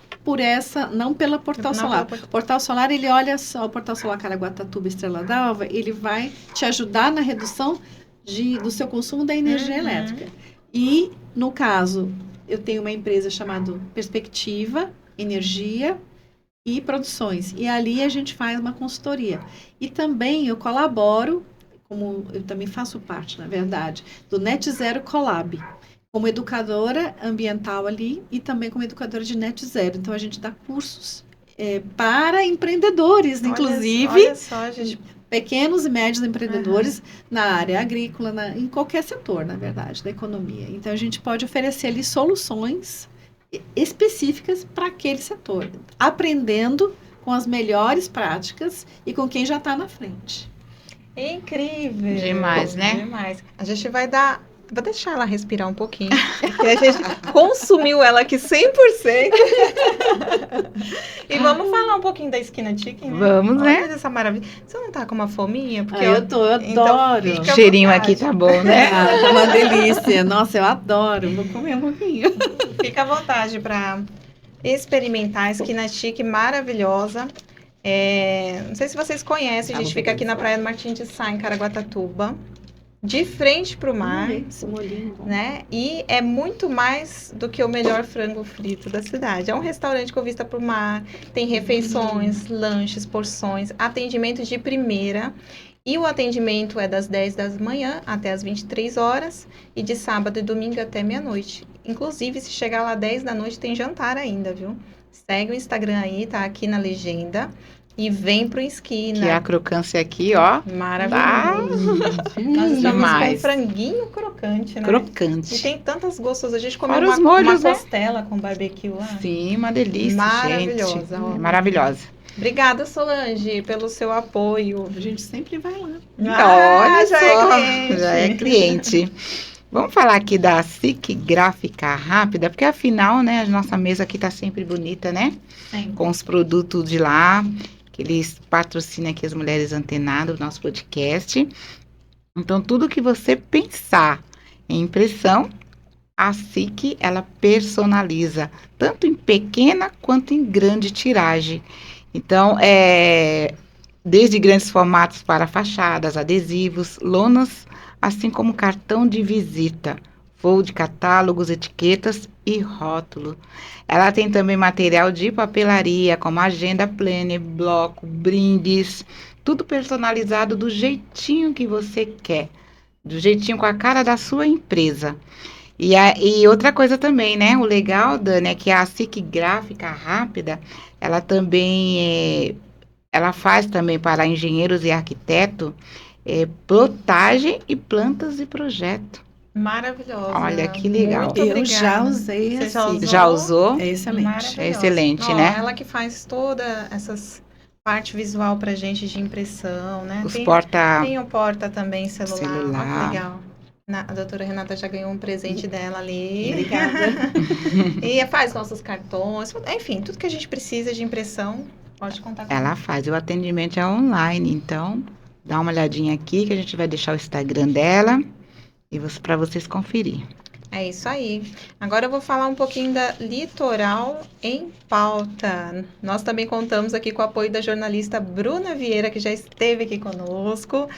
D: Não pela Portal
A: Não
D: Solar.
A: pela
D: Portal Solar, ele olha só, o Portal Solar Caraguatatuba Estrela d'Alva, ele vai te ajudar na redução do seu consumo da energia
A: Uhum.
D: elétrica. E, no caso, eu tenho uma empresa chamada Perspectiva, Energia e Produções. E ali a gente faz uma consultoria. E também eu colaboro, como eu também faço parte, na verdade, do Net Zero Collab, como educadora ambiental ali e também como educadora de Net Zero. Então, a gente dá cursos para empreendedores, inclusive
A: Olha só, gente.
D: pequenos e médios empreendedores na área agrícola, em qualquer setor, na verdade, da economia. Então, a gente pode oferecer ali soluções específicas para aquele setor, aprendendo com as melhores práticas e com quem já está na frente.
A: Incrível.
B: Demais, né?
A: Demais. A gente vai dar... Vou deixar ela respirar um pouquinho. Porque a gente consumiu ela aqui 100%. E vamos falar um pouquinho da Esquina Chicken, né?
B: Vamos, né?
A: Olha essa maravilha. Você não tá com uma fominha? Porque
D: Eu
A: então
D: adoro.
A: fica à
B: O cheirinho
A: vontade.
B: aqui tá bom, né?
D: Tá uma delícia. Nossa, eu adoro. Vou comer um pouquinho.
A: Fica à vontade para experimentar a Esquina Chique maravilhosa. Não sei se vocês conhecem, a gente fica aqui na Praia do Martins de Sá, em Caraguatatuba, de frente para o mar,
D: Esse molhinho bom.
A: né? E é muito mais do que o melhor frango frito da cidade. É um restaurante com vista para o mar, tem refeições, lanches, porções, atendimento de primeira. E o atendimento é das 10 da manhã até as 23 horas e de sábado e domingo até meia-noite. Inclusive, se chegar lá 10 da noite, tem jantar ainda, viu? Segue o Instagram aí, tá aqui na legenda. E vem pro
B: Que a
A: Esquina.
B: crocância aqui, ó,
A: Maravilhoso. Nós estamos com
B: demais.
A: franguinho crocante, né? E
B: Crocante.
A: tem tantas gostosas. A gente comeu
B: Fora os
A: uma
B: molhos, né?
A: costela com barbecue lá.
B: Sim, uma delícia,
A: Maravilhosa,
B: gente.
A: ó.
B: É maravilhosa.
A: Obrigada, Solange, pelo seu apoio.
D: A gente sempre vai lá.
B: Olha
A: já
B: só,
A: é cliente.
B: já é cliente. Vamos falar aqui da SIC Gráfica Rápida, porque afinal, né, a nossa mesa aqui tá sempre bonita, né?
A: Sim.
B: Com os produtos de lá, que eles patrocinam aqui as Mulheres Antenadas, o nosso podcast. Então, tudo que você pensar em impressão, a SIC, ela personaliza, tanto em pequena quanto em grande tiragem. Então, desde grandes formatos para fachadas, adesivos, lonas, assim como cartão de visita, fold, catálogos, etiquetas e rótulo. Ela tem também material de papelaria, como agenda planner, bloco, brindes, tudo personalizado do jeitinho que você quer, do jeitinho com a cara da sua empresa. E outra coisa também, né? O legal, Dani, é que a SIC Gráfica Rápida, ela também ela faz também para engenheiros e arquitetos plotagem e plantas de projeto.
A: Maravilhosa.
B: Olha que legal.
A: Muito
D: Eu
A: obrigada.
D: já usei
A: Você já
D: assim.
A: usou?
B: Já usou?
D: É excelente.
A: Maravilhosa.
B: É excelente,
A: Ó,
B: né?
A: Ela que faz toda essas parte visual pra gente de impressão, né?
B: Os
A: Tem,
B: porta...
A: tem o porta também celular. Ó,
B: Celular.
A: que legal. A doutora Renata já ganhou um presente dela ali.
D: Obrigada.
A: E faz nossos cartões. Enfim, tudo que a gente precisa de impressão, pode contar com
B: Ela
A: ela.
B: faz. O atendimento é online, então dá uma olhadinha aqui que a gente vai deixar o Instagram dela e para vocês conferir.
A: É isso aí. Agora eu vou falar um pouquinho da Litoral em Pauta. Nós também contamos aqui com o apoio da jornalista Bruna Vieira, que já esteve aqui conosco,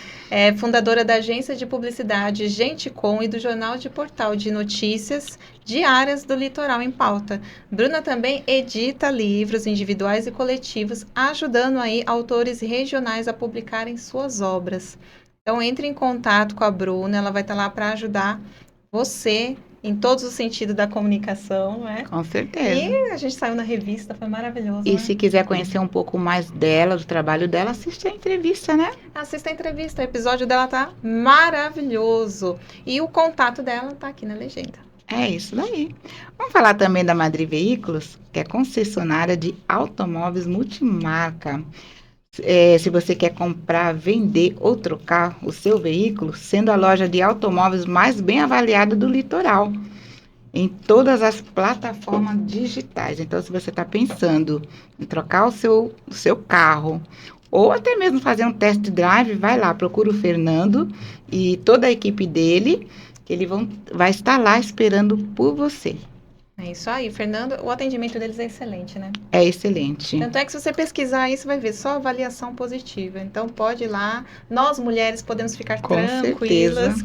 A: fundadora da agência de publicidade Gente Com e do jornal de portal de notícias diárias do Litoral em Pauta. Bruna também edita livros individuais e coletivos, ajudando aí autores regionais a publicarem suas obras. Então entre em contato com a Bruna, ela vai estar lá para ajudar você, em todos os sentidos da comunicação, né?
B: Com certeza.
A: E a gente saiu na revista, foi maravilhoso,
B: E
A: né?
B: se quiser conhecer um pouco mais dela, do trabalho dela, assiste a entrevista, né?
A: Assista a entrevista, o episódio dela tá maravilhoso. E o contato dela tá aqui na legenda.
B: É isso daí. Vamos falar também da Madri Veículos, que é concessionária de automóveis multimarca. Se você quer comprar, vender ou trocar o seu veículo, sendo a loja de automóveis mais bem avaliada do litoral, em todas as plataformas digitais. Então, se você está pensando em trocar o seu carro, ou até mesmo fazer um test drive, vai lá, procura o Fernando e toda a equipe dele, que vai estar lá esperando por você.
A: É isso aí, Fernando. O atendimento deles é excelente, né?
B: É excelente.
A: Tanto é que se você pesquisar aí, você vai ver só avaliação positiva. Então, pode ir lá. Nós, mulheres, podemos ficar
B: Com
A: tranquilas.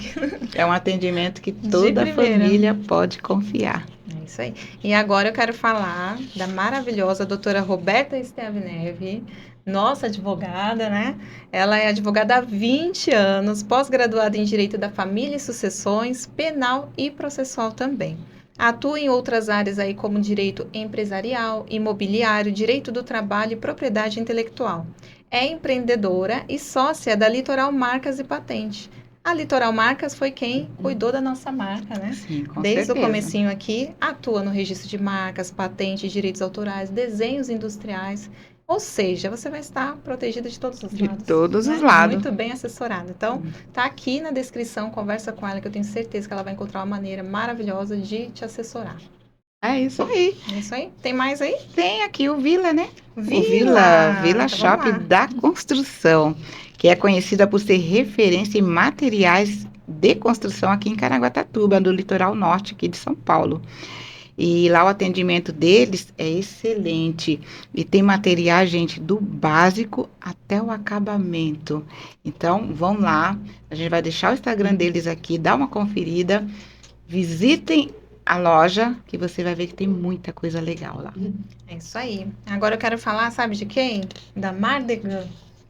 B: É um atendimento que toda a
A: primeira.
B: família pode confiar.
A: É isso aí. E agora eu quero falar da maravilhosa doutora Roberta Esteave Neve, nossa advogada, né? Ela é advogada há 20 anos, pós-graduada em Direito da Família e Sucessões, Penal e Processual também. Atua em outras áreas aí como direito empresarial, imobiliário, direito do trabalho e propriedade intelectual. É empreendedora e sócia da Litoral Marcas e Patente. A Litoral Marcas foi quem cuidou da nossa marca, né?
B: Sim, com
A: Desde
B: certeza.
A: o comecinho aqui, atua no registro de marcas, patentes, direitos autorais, desenhos industriais. Ou seja, você vai estar protegida de todos os
B: De
A: lados.
B: todos
A: né?
B: os lados.
A: Muito bem assessorada. Então, tá aqui na descrição, conversa com ela, que eu tenho certeza que ela vai encontrar uma maneira maravilhosa de te assessorar.
B: É isso aí.
A: É isso aí? Tem mais aí?
B: Tem aqui o Vila, né?
A: Vila!
B: O Vila
A: Então,
B: Shop
A: vamos lá.
B: da Construção, que é conhecida por ser referência em materiais de construção aqui em Caraguatatuba, do litoral norte aqui de São Paulo. E lá o atendimento deles é excelente. E tem material, gente, do básico até o acabamento. Então, vão lá. A gente vai deixar o Instagram deles aqui, dá uma conferida. Visitem a loja, que você vai ver que tem muita coisa legal lá.
A: É isso aí. Agora eu quero falar, sabe de quem? Da Mardegan.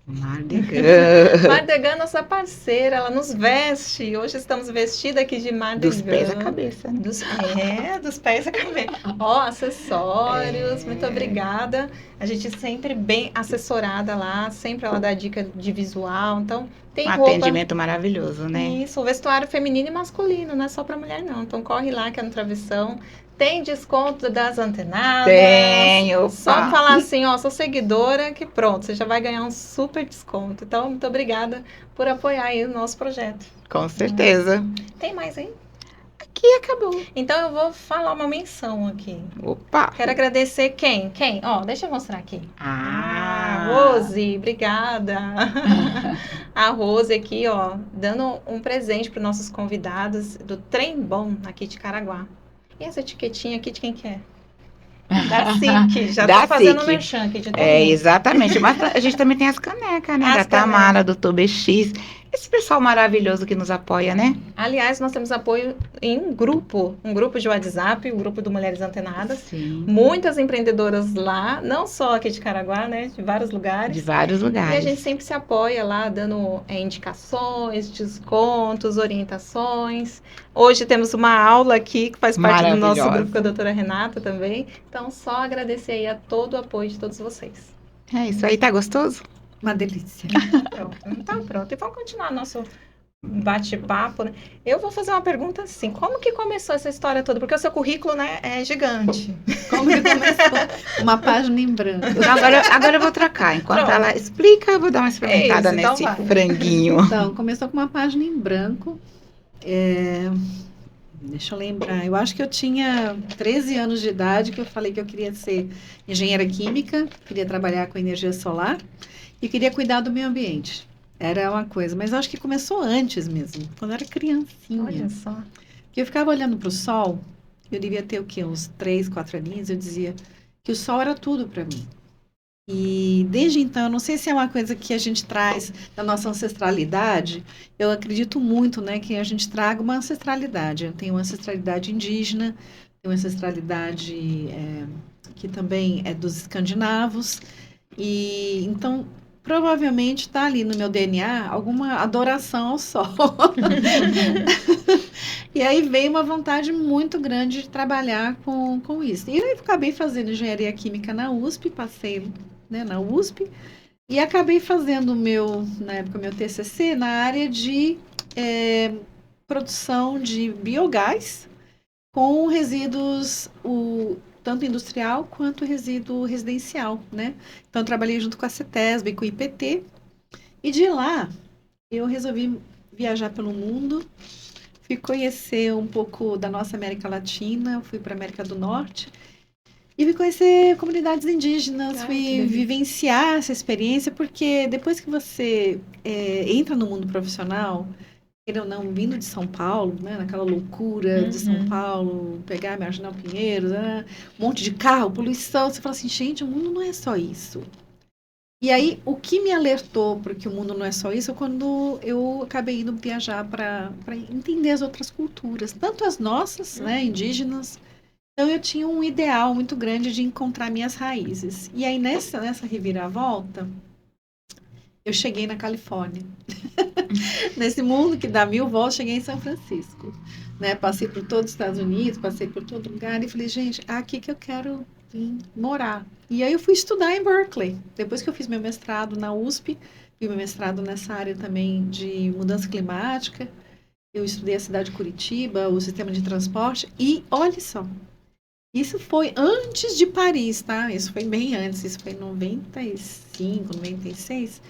B: Mardegan.
A: Mardegan, nossa parceira, ela nos veste. Hoje estamos vestidas aqui de Mardegan.
B: Dos pés à cabeça, né?
A: Dos pés à cabeça. Ó, acessórios, muito
B: É.
A: obrigada. A gente sempre bem assessorada lá, sempre ela dá dica de visual. Então, tem
B: Um
A: roupa.
B: atendimento maravilhoso, né?
A: Isso, o vestuário feminino e masculino, não é só para mulher, não. Então, corre lá que é no Travessão. Tem desconto das antenadas.
B: Tem, opa.
A: Só falar assim, ó, sou seguidora, que pronto, você já vai ganhar um super desconto. Então, muito obrigada por apoiar aí o nosso projeto.
B: Com certeza.
A: Tem mais aí?
B: Aqui acabou.
A: Então, eu vou falar uma menção aqui.
B: Opa.
A: Quero agradecer quem? Quem? Ó, deixa eu mostrar aqui.
B: Ah,
A: Rose, obrigada. A Rose aqui, ó, dando um presente para os nossos convidados do Trem Bom aqui de Caraguá. E essa etiquetinha aqui de quem que é? Da SIC. Já
B: Da
A: tô fazendo
B: SIC.
A: merchan aqui de todo
B: É,
A: mundo.
B: exatamente. Mas a gente também tem as canecas, né?
A: As
B: Da Tamara, do ToBX. Esse pessoal maravilhoso que nos apoia, né?
A: Aliás, nós temos apoio em um grupo de WhatsApp, o grupo do Mulheres Antenadas.
B: Sim.
A: Muitas empreendedoras lá, não só aqui de Caraguá, né? De vários lugares.
B: De vários
A: E a
B: lugares.
A: gente sempre se apoia lá, dando indicações, descontos, orientações. Hoje temos uma aula aqui que faz parte do nosso
B: Maravilhosa.
A: grupo com a doutora Renata também. Então, só agradecer aí a todo o apoio de todos vocês.
B: É isso aí, tá gostoso?
D: Uma delícia.
A: Pronto, então pronto. E vamos continuar nosso bate-papo, né? Eu vou fazer uma pergunta assim, como que começou essa história toda? Porque o seu currículo, né, é gigante.
D: Como que começou? Uma página em branco.
B: Não, agora eu vou trocar. Enquanto
A: Pronto.
B: ela explica, eu vou dar uma experimentada
A: É isso, então
B: nesse
A: vai.
B: franguinho.
D: Então, começou com uma página em branco. Deixa eu lembrar. Eu acho que eu tinha 13 anos de idade que eu falei que eu queria ser engenheira química, queria trabalhar com energia solar e queria cuidar do meio ambiente. Era uma coisa, mas eu acho que começou antes mesmo, quando eu era criancinha.
A: Olha só.
D: Porque eu ficava olhando para o sol, eu devia ter o quê? Uns 3, 4 aninhos, eu dizia que o sol era tudo para mim. E desde então, eu não sei se é uma coisa que a gente traz da nossa ancestralidade, eu acredito muito, né, que a gente traga uma ancestralidade. Eu tenho uma ancestralidade indígena, tenho uma ancestralidade que também é dos escandinavos, e então provavelmente está ali no meu DNA alguma adoração ao sol. E aí veio uma vontade muito grande de trabalhar com isso. E eu acabei fazendo engenharia química na USP, passei, né, na USP, e acabei fazendo na época, meu TCC na área de produção de biogás com resíduos, tanto industrial quanto resíduo residencial, né? Então, eu trabalhei junto com a CETESB e com o IPT, e de lá eu resolvi viajar pelo mundo, fui conhecer um pouco da nossa América Latina, fui para a América do Norte, e fui conhecer comunidades indígenas,
A: Ah, que
D: fui
A: delícia.
D: vivenciar essa experiência, porque depois que você entra no mundo profissional, queira ou não, vindo de São Paulo, né, naquela loucura de São
A: Uhum.
D: Paulo, pegar Marginal Pinheiros, um monte de carro, poluição, você fala assim, gente, o mundo não é só isso. E aí, o que me alertou para que o mundo não é só isso, é quando eu acabei indo viajar para entender as outras culturas, tanto as nossas, né, indígenas. Então, eu tinha um ideal muito grande de encontrar minhas raízes. E aí, nessa reviravolta, eu cheguei na Califórnia. Nesse mundo que dá 1000 voltas, cheguei em São Francisco. Né? Passei por todos os Estados Unidos, passei por todo lugar e falei, gente, é aqui que eu quero vir morar. E aí eu fui estudar em Berkeley. Depois que eu fiz meu mestrado na USP, fiz meu mestrado nessa área também de mudança climática. Eu estudei a cidade de Curitiba, o sistema de transporte e olha só, isso foi antes de Paris, tá? Isso foi bem antes, isso foi em 95, 96,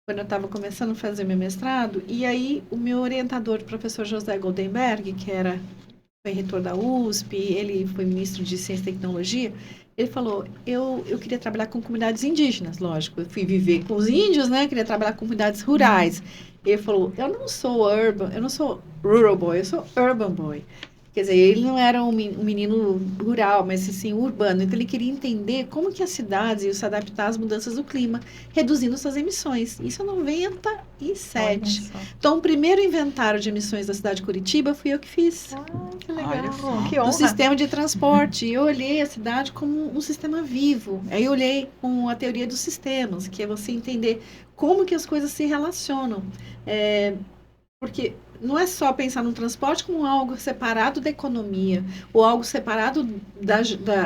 D: quando eu estava começando a fazer meu mestrado. E aí o meu orientador, o professor José Goldenberg, que foi reitor da USP, ele foi ministro de Ciência e Tecnologia, ele falou, eu queria trabalhar com comunidades indígenas, lógico, eu fui viver com os índios, né? Queria trabalhar com comunidades rurais. Ele falou, eu não sou rural boy, eu sou urban boy. Quer dizer, ele não era um menino rural, mas assim, urbano. Então, ele queria entender como que as cidades iam se adaptar às mudanças do clima, reduzindo suas emissões. Isso em 97.
A: Olha só.
D: Então, o primeiro inventário de emissões da cidade de Curitiba fui eu que fiz.
A: Ah, que
B: Olha
A: legal.
B: só.
A: Que
D: Do
A: honra.
D: sistema de transporte. E eu olhei a cidade como um sistema vivo. Aí eu olhei com a teoria dos sistemas, que é você entender como que as coisas se relacionam. Porque não é só pensar no transporte como algo separado da economia, ou algo separado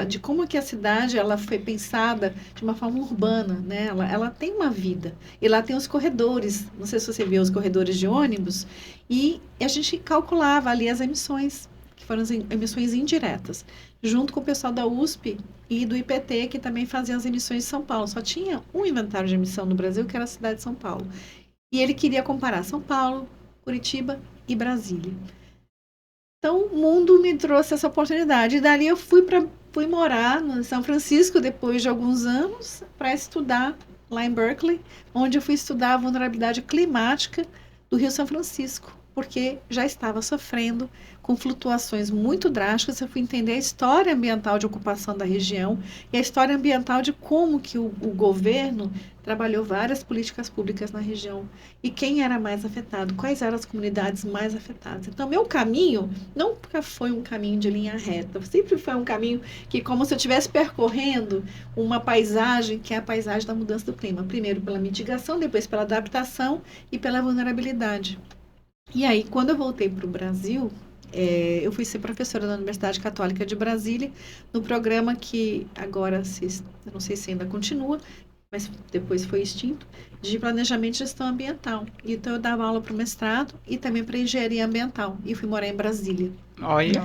D: de como que a cidade ela foi pensada de uma forma urbana, né? Ela tem uma vida. E lá tem os corredores, não sei se você viu os corredores de ônibus, e a gente calculava ali as emissões, que foram as emissões indiretas, junto com o pessoal da USP e do IPT, que também fazia as emissões de São Paulo. Só tinha um inventário de emissão no Brasil, que era a cidade de São Paulo. E ele queria comparar São Paulo, Curitiba e Brasília. Então, o mundo me trouxe essa oportunidade. E dali eu fui morar no São Francisco, depois de alguns anos, para estudar lá em Berkeley, onde eu fui estudar a vulnerabilidade climática do Rio São Francisco, porque já estava sofrendo com flutuações muito drásticas. Eu fui entender a história ambiental de ocupação da região e a história ambiental de como que o governo trabalhou várias políticas públicas na região e quem era mais afetado, quais eram as comunidades mais afetadas. Então, meu caminho nunca foi um caminho de linha reta, sempre foi um caminho que, como se eu estivesse percorrendo uma paisagem, que é a paisagem da mudança do clima. Primeiro pela mitigação, depois pela adaptação e pela vulnerabilidade. E aí, quando eu voltei para o Brasil, eu fui ser professora da Universidade Católica de Brasília, no programa que agora, eu não sei se ainda continua, mas depois foi extinto, de planejamento e gestão ambiental. Então, eu dava aula para o mestrado e também para engenharia ambiental. E fui morar em Brasília.
B: Olha.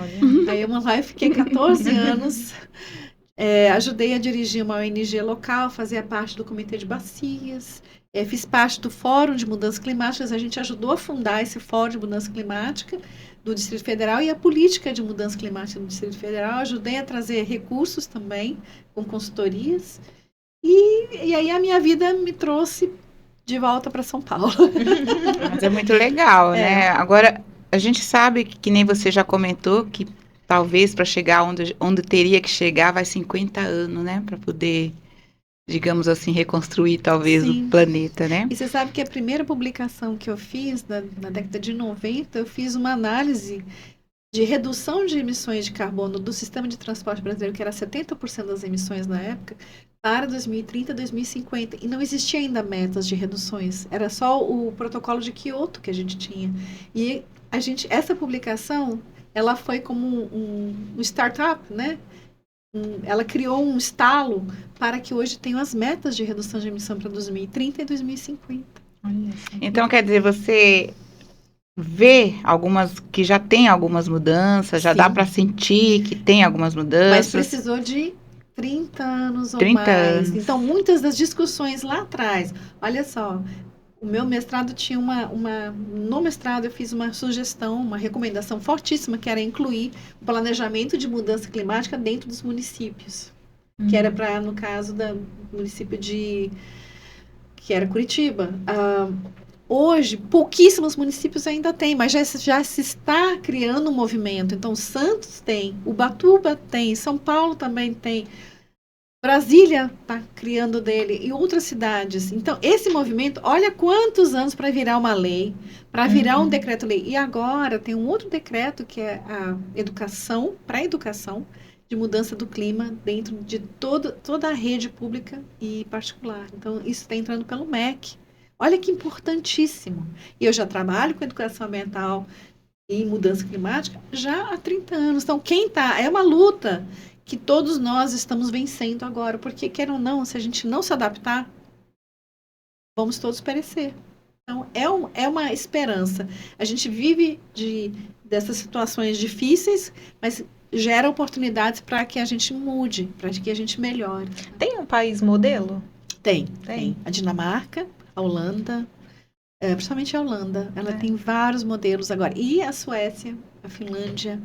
D: Aí, eu fiquei 14 anos, ajudei a dirigir uma ONG local, fazia parte do Comitê de Bacias, fiz parte do Fórum de Mudanças Climáticas. A gente ajudou a fundar esse Fórum de Mudança Climática do Distrito Federal e a política de mudança climática do Distrito Federal. Ajudei a trazer recursos também, com consultorias. E aí a minha vida me trouxe de volta para São Paulo.
B: Mas é muito legal, né? Agora, a gente sabe que nem você já comentou, que talvez para chegar onde teria que chegar vai 50 anos, né? Para poder, digamos assim, reconstruir talvez
D: Sim.
B: o planeta, né?
D: E você sabe que a primeira publicação que eu fiz, na década de 90, eu fiz uma análise de redução de emissões de carbono do sistema de transporte brasileiro, que era 70% das emissões na época, para 2030, 2050. E não existia ainda metas de reduções. Era só o protocolo de Kyoto que a gente tinha. E essa publicação, ela foi como um startup, né? Ela criou um estalo para que hoje tenham as metas de redução de emissão para 2030 e 2050.
B: Então, quer dizer, você vê que já tem algumas mudanças, já
D: Sim.
B: dá para sentir que tem algumas mudanças.
D: Mas precisou de 30 anos ou
B: 30
D: mais.
B: anos.
D: Então, muitas das discussões lá atrás, olha só, o meu mestrado tinha no mestrado eu fiz uma sugestão, uma recomendação fortíssima, que era incluir o planejamento de mudança climática dentro dos municípios. Que era para, no caso do município que era Curitiba. Hoje, pouquíssimos municípios ainda têm, mas já se está criando um movimento. Então, Santos tem, Ubatuba tem, São Paulo também tem, Brasília está criando dele e outras cidades. Então, esse movimento, olha quantos anos para virar uma lei, para virar um decreto-lei. E agora tem um outro decreto que é a educação, para a educação, de mudança do clima dentro de toda a rede pública e particular. Então, isso está entrando pelo MEC. Olha que importantíssimo. E eu já trabalho com educação ambiental e mudança climática já há 30 anos. Então, é uma luta que todos nós estamos vencendo agora, porque, quer ou não, se a gente não se adaptar, vamos todos perecer. Então, é uma esperança. A gente vive dessas situações difíceis, mas gera oportunidades para que a gente mude, para que a gente melhore.
A: Tem um país modelo?
D: Tem. A Dinamarca, a Holanda, principalmente a Holanda, ela tem vários modelos agora. E a Suécia, a Finlândia,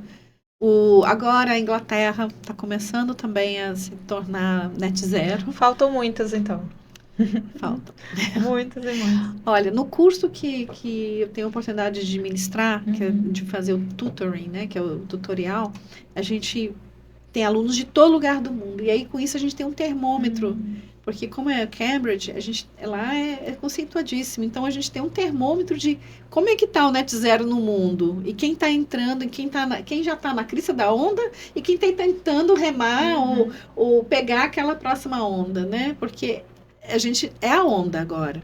D: agora a Inglaterra está começando também a se tornar net zero.
A: Faltam muitas, então.
D: Faltam.
A: Muitos e muitos.
D: Olha, no curso que eu tenho a oportunidade de ministrar, que é de fazer o tutoring, né, que é o tutorial, a gente tem alunos de todo lugar do mundo. E aí, com isso, a gente tem um termômetro. Porque como é Cambridge, lá é conceituadíssimo. Então, a gente tem um termômetro de como é que está o net zero no mundo. E quem está entrando, e quem já está na crista da onda, e quem está tentando remar ou pegar aquela próxima onda, né? Porque a gente é a onda agora.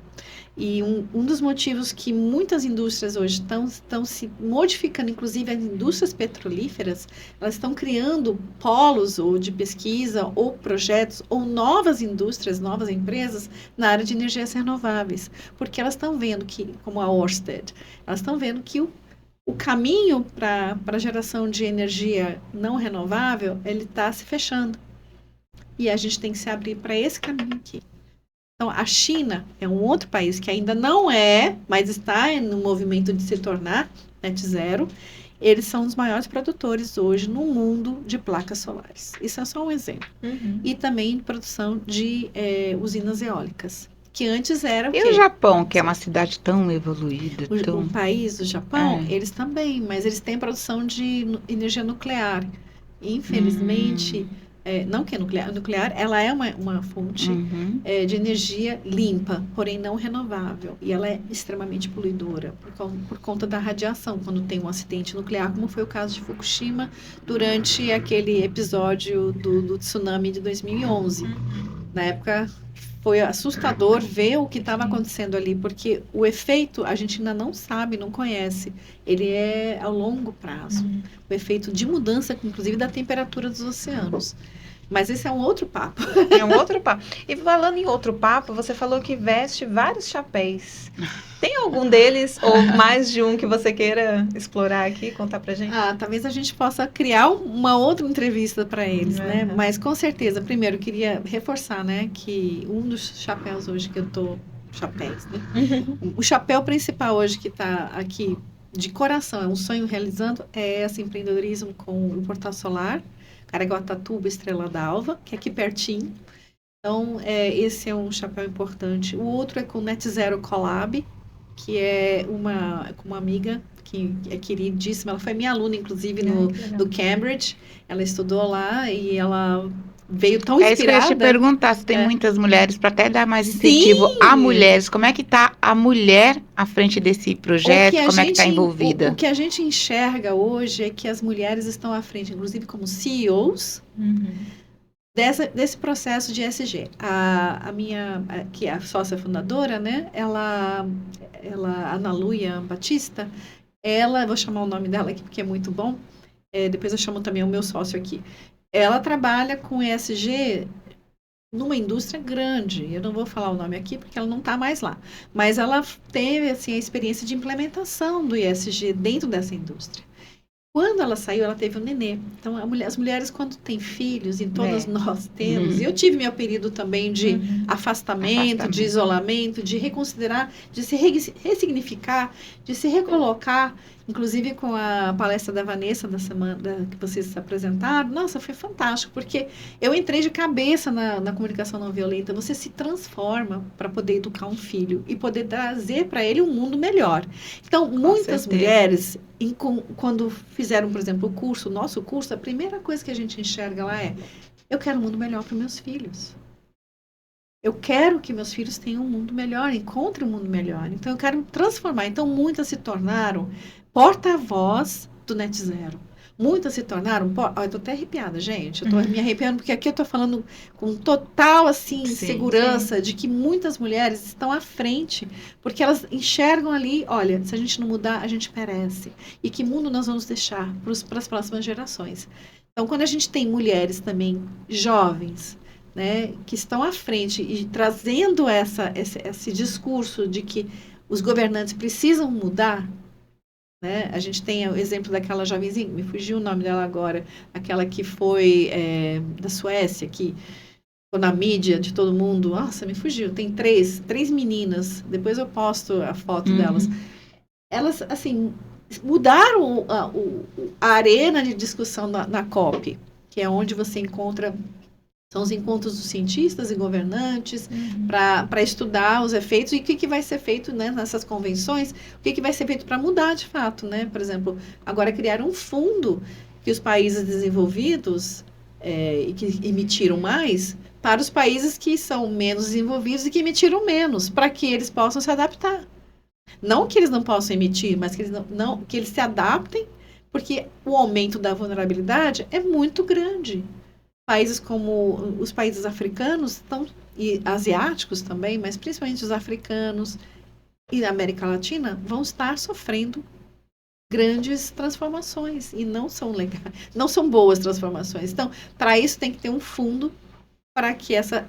D: E um dos motivos que muitas indústrias hoje estão se modificando, inclusive as indústrias petrolíferas, elas estão criando polos ou de pesquisa, ou projetos, ou novas indústrias, novas empresas na área de energias renováveis. Porque elas estão vendo que, como a Ørsted, elas estão vendo que o caminho para a geração de energia não renovável, ele está se fechando. E a gente tem que se abrir para esse caminho aqui. Então, a China é um outro país que ainda não é, mas está no movimento de se tornar net zero. Eles são os maiores produtores hoje no mundo de placas solares. Isso é só um exemplo. E também produção de usinas eólicas, que antes era o quê?
B: E o Japão, que é uma cidade tão evoluída,
D: O país do Japão, eles também, mas eles têm produção de energia nuclear. Infelizmente... não que nuclear, ela é uma fonte de energia limpa, porém não renovável. E ela é extremamente poluidora por conta da radiação, quando tem um acidente nuclear, como foi o caso de Fukushima, durante aquele episódio do tsunami de 2011. Na época, foi assustador ver o que estava acontecendo ali, porque o efeito a gente ainda não sabe, não conhece. Ele é a longo prazo. O efeito de mudança, inclusive, da temperatura dos oceanos. Mas esse é um outro papo.
A: É um outro papo. E falando em outro papo, você falou que veste vários chapéus. Tem algum deles, ou mais de um, que você queira explorar aqui, contar pra gente?
D: Talvez a gente possa criar uma outra entrevista para eles, né? Mas com certeza, primeiro, eu queria reforçar, né, que um dos chapéus hoje que eu tô... Chapéus, né? O chapéu principal hoje que está aqui, de coração, é um sonho realizando, é esse empreendedorismo com o Portal Solar, Caraguatatuba, Estrela d'Alva, que é aqui pertinho. Então, esse é um chapéu importante. O outro é com o Net Zero Collab, que é com uma amiga que é queridíssima. Ela foi minha aluna, inclusive, no Cambridge. Ela estudou lá e ela veio tão inspirada.
B: É isso que eu ia te perguntar, se tem muitas mulheres, para até dar mais incentivo a mulheres. Como é que está a mulher à frente desse projeto? Como é que está envolvida?
D: O que a gente enxerga hoje é que as mulheres estão à frente, inclusive como CEOs, desse processo de ESG. A minha, que é a sócia fundadora, né? Ela Ana Luia Batista, vou chamar o nome dela aqui porque é muito bom. Depois eu chamo também o meu sócio aqui. Ela trabalha com ESG numa indústria grande. Eu não vou falar o nome aqui porque ela não está mais lá. Mas ela teve assim, a experiência de implementação do ESG dentro dessa indústria. Quando ela saiu, ela teve um nenê. Então, as mulheres, quando têm filhos, e todas nós temos, e eu tive meu período também de afastamento, de isolamento, de reconsiderar, de se ressignificar, de se recolocar, inclusive com a palestra da Vanessa da semana que vocês apresentaram. Nossa, foi fantástico, porque eu entrei de cabeça na comunicação não violenta. Você se transforma para poder educar um filho e poder trazer para ele um mundo melhor. Então, muitas mulheres, quando fizeram, por exemplo, o nosso curso, a primeira coisa que a gente enxerga lá é: eu quero um mundo melhor para meus filhos. Eu quero que meus filhos tenham um mundo melhor, encontrem um mundo melhor. Então, eu quero transformar. Então, muitas se tornaram porta-voz do Net Zero. Muitas se tornaram... eu estou até arrepiada, gente. Eu estou me arrepiando porque aqui eu estou falando com total, assim, segurança de que muitas mulheres estão à frente, porque elas enxergam ali, olha, se a gente não mudar, a gente perece. E que mundo nós vamos deixar para as próximas gerações? Então, quando a gente tem mulheres também jovens, né, que estão à frente e trazendo esse discurso de que os governantes precisam mudar, né? A gente tem o exemplo daquela jovenzinha, me fugiu o nome dela agora, aquela que foi da Suécia, que ficou na mídia de todo mundo. Nossa, me fugiu. Tem três meninas, depois eu posto a foto delas. Elas, assim, mudaram a arena de discussão na COP, que é onde você encontra São os encontros dos cientistas e governantes para estudar os efeitos e o que vai ser feito, né, nessas convenções, o que vai ser feito para mudar de fato, né? Por exemplo, agora criaram um fundo que os países desenvolvidos e que emitiram mais para os países que são menos desenvolvidos e que emitiram menos, para que eles possam se adaptar. Não que eles não possam emitir, mas que eles, que eles se adaptem, porque o aumento da vulnerabilidade é muito grande. Países como os países africanos e asiáticos também, mas principalmente os africanos e a América Latina, vão estar sofrendo grandes transformações e não são legais, não são boas transformações. Então, para isso tem que ter um fundo para que essa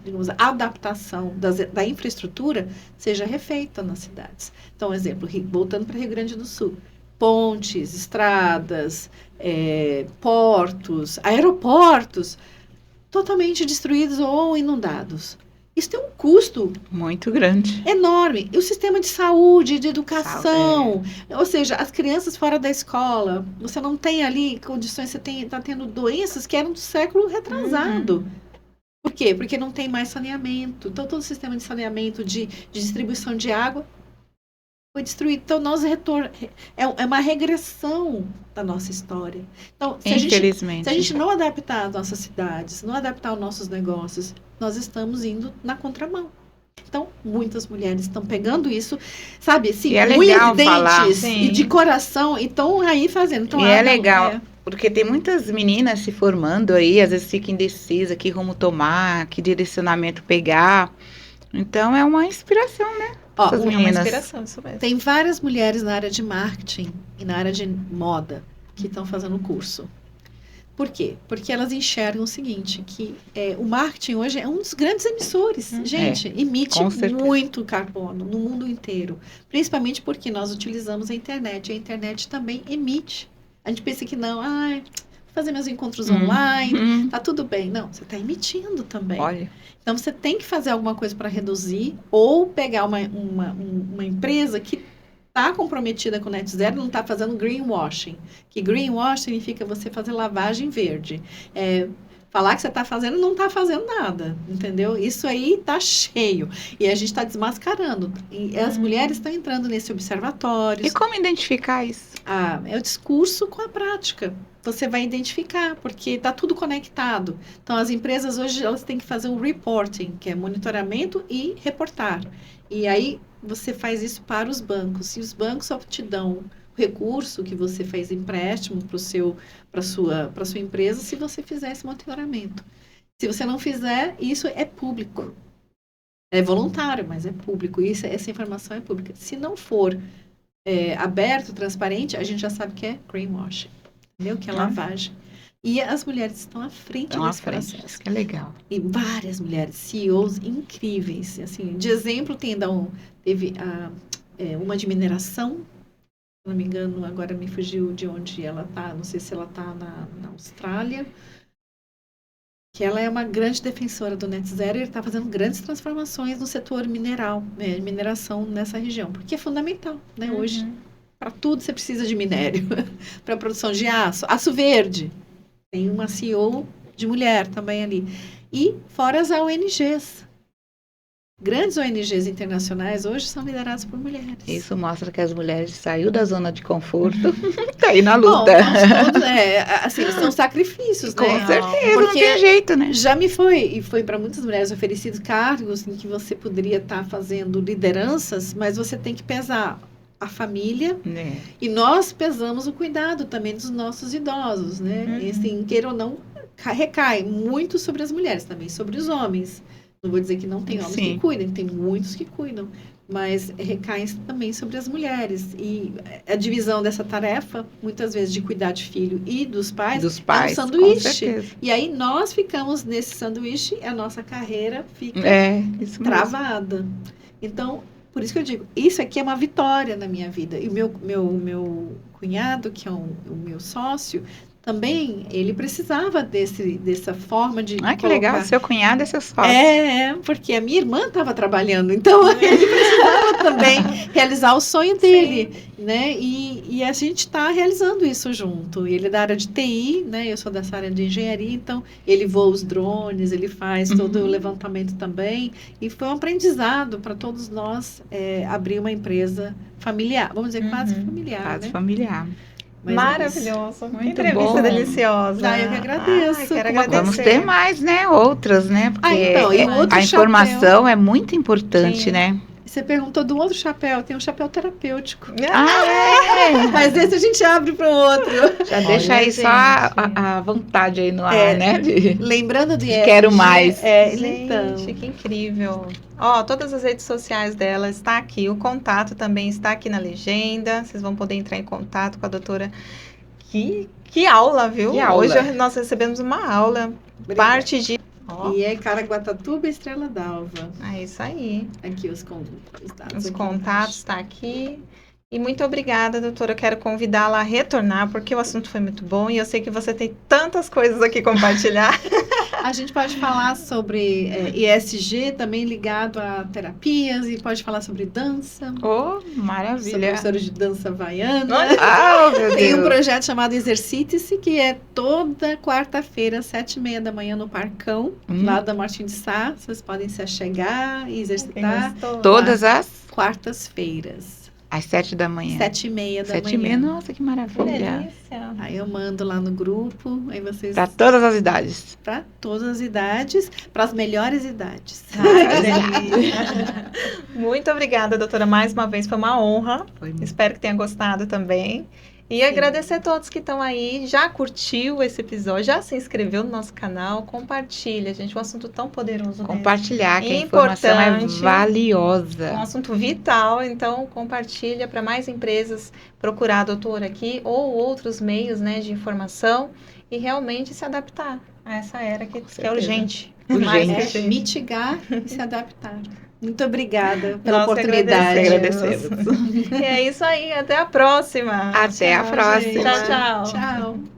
D: digamos, adaptação da infraestrutura seja refeita nas cidades. Então, exemplo, voltando para Rio Grande do Sul, pontes, estradas, portos, aeroportos totalmente destruídos ou inundados. Isso tem um custo
B: muito grande,
D: enorme. E o sistema de saúde, de educação, ou seja, as crianças fora da escola, você não tem ali condições, você está tendo doenças que eram do século retrasado. Por quê? Porque não tem mais saneamento. Então, todo o sistema de saneamento, de distribuição de água foi destruído. Então, é uma regressão da nossa história. Então,
B: infelizmente,
D: se a gente não adaptar as nossas cidades, não adaptar os nossos negócios, nós estamos indo na contramão. Então, muitas mulheres estão pegando isso, sabe, assim, unhas, dentes e de coração, e estão aí fazendo. Então,
B: legal, porque tem muitas meninas se formando aí, às vezes fica indecisa, que rumo tomar, que direcionamento pegar. Então, é uma inspiração, né?
A: É uma inspiração, isso mesmo.
D: Tem várias mulheres na área de marketing e na área de moda que estão fazendo o curso. Por quê? Porque elas enxergam o seguinte, que o marketing hoje é um dos grandes emissores. Gente, emite muito carbono no mundo inteiro. Principalmente porque nós utilizamos a internet. A internet também emite. A gente pensa que não, fazer meus encontros online, tá tudo bem. Não, você está emitindo também.
B: Olha.
D: Então, você tem que fazer alguma coisa para reduzir ou pegar uma empresa que está comprometida com o net zero, não está fazendo greenwashing. Que greenwashing significa você fazer lavagem verde. Falar que você está fazendo, não está fazendo nada, entendeu? Isso aí está cheio. E a gente está desmascarando. E as mulheres estão entrando nesse observatório.
B: E como identificar isso?
D: É o discurso com a prática. Você vai identificar, porque está tudo conectado. Então, as empresas hoje, elas têm que fazer um reporting, que é monitoramento e reportar. E aí, você faz isso para os bancos. E os bancos só te dão o recurso que você fez empréstimo para a sua empresa, se você fizer esse monitoramento. Se você não fizer, isso é público. É voluntário, mas é público. E essa informação é pública. Se não for aberto, transparente, a gente já sabe que é greenwashing. Entendeu? Que é lavagem. E as mulheres estão à frente desse processo.
B: Isso que é legal.
D: E várias mulheres, CEOs incríveis. Assim, de exemplo, teve uma de mineração, se não me engano, agora me fugiu de onde ela está, não sei se ela está na Austrália, que ela é uma grande defensora do net zero e está fazendo grandes transformações no setor mineral, mineração nessa região, porque é fundamental, né? Hoje, para tudo você precisa de minério, para a produção de aço verde. Tem uma CEO de mulher também ali. E fora as ONGs. Grandes ONGs internacionais hoje são lideradas por mulheres.
B: Isso mostra que as mulheres saíram da zona de conforto, tá aí na luta.
D: Bom, todos, são sacrifícios, né?
B: Com certeza, porque não tem jeito, né?
D: Já foi para muitas mulheres oferecidos cargos em que você poderia estar fazendo lideranças, mas você tem que pesar a família, e nós pesamos o cuidado também dos nossos idosos, né? E, assim, queira ou não, recai muito sobre as mulheres, também sobre os homens. Não vou dizer que não tem homens que cuidam, tem muitos que cuidam, mas recai também sobre as mulheres. E a divisão dessa tarefa, muitas vezes, de cuidar de filho e dos pais, é um sanduíche. E aí nós ficamos nesse sanduíche e a nossa carreira fica travada. Então, por isso que eu digo, isso aqui é uma vitória na minha vida. E o meu cunhado, que é o meu sócio, também ele precisava dessa forma de
B: Ah, que legal, seu cunhado é seu sócio.
D: Porque a minha irmã estava trabalhando, então ele precisava também realizar o sonho dele, né? E a gente está realizando isso junto. Ele é da área de TI, né? Eu sou dessa área de engenharia, então ele voa os drones, ele faz todo o levantamento também. E foi um aprendizado para todos nós abrir uma empresa familiar, vamos dizer, quase familiar,
B: Quase
D: né?
B: familiar.
D: Mas
A: Maravilhoso.
B: Muito
A: Entrevista
B: bom.
A: deliciosa.
D: Eu que agradeço.
A: Ai, quero
D: Como
A: agradecer.
B: Vamos ter mais, né? Outras, né? Porque
D: então, e o outro
B: a informação é muito importante,
A: Sim.
B: né?
D: Você perguntou do outro chapéu, tem um chapéu terapêutico.
B: Mas
D: Mas esse a gente abre para o outro.
B: já deixa aí
A: gente.
B: só a vontade aí no ar, né?
D: Lembrando do
B: Quero mais.
A: Gente,
D: Então,
A: que incrível. Ó, todas as redes sociais dela está aqui. O contato também está aqui na legenda. Vocês vão poder entrar em contato com a doutora. Que aula, viu?
B: Que aula.
A: Hoje nós recebemos uma aula.
D: Obrigada.
A: Parte de... Ó,
D: E é Caraguatatuba, Estrela d'Alva.
A: é isso aí.
D: Aqui os dados.
A: Os
D: aqui
A: contatos estão aqui. E muito obrigada, doutora. Eu quero convidá-la a retornar, porque o assunto foi muito bom e eu sei que você tem tantas coisas aqui a compartilhar.
D: A gente pode falar sobre ESG, também ligado a terapias, e pode falar sobre dança.
B: Oh,
D: Sou
B: maravilha.
D: professora de dança havaiana.
B: Ah, meu
D: Tem um
B: Deus.
D: projeto chamado Exercite-se, que é toda quarta-feira, 7h30 da manhã, no Parcão, lá da Martim de Sá. Vocês podem se achegar e exercitar.
B: Todas as
D: Quartas-feiras,
B: às 7 da manhã.
D: 7h30 da
B: 7h30,
D: manhã.
B: nossa, que
A: Que
B: maravilha.
A: delícia.
D: Aí eu mando lá no grupo, aí vocês...
B: Para todas as idades.
D: Para todas as idades, para as melhores idades.
A: Muito obrigada, doutora, mais uma vez. Foi uma honra.
B: Foi muito.
A: Espero que tenha gostado também. E agradecer a todos que estão aí, já curtiu esse episódio, já se inscreveu no nosso canal, compartilha, gente, um assunto tão poderoso desse.
B: Compartilhar, que a informação é
A: Importante.
B: valiosa.
A: É um assunto vital, então compartilha para mais empresas procurar a doutora aqui ou outros meios, né, de informação e realmente se adaptar a essa era que é
B: certeza.
A: urgente.
B: Urgente.
A: Mais que
D: É
A: urgente.
D: mitigar e se adaptar. Muito obrigada pela
A: Nós que
D: oportunidade.
A: agradecemos. E é isso aí, até a próxima.
B: Até a
D: Tchau,
B: próxima.
D: gente.
A: Tchau, tchau.
D: Tchau.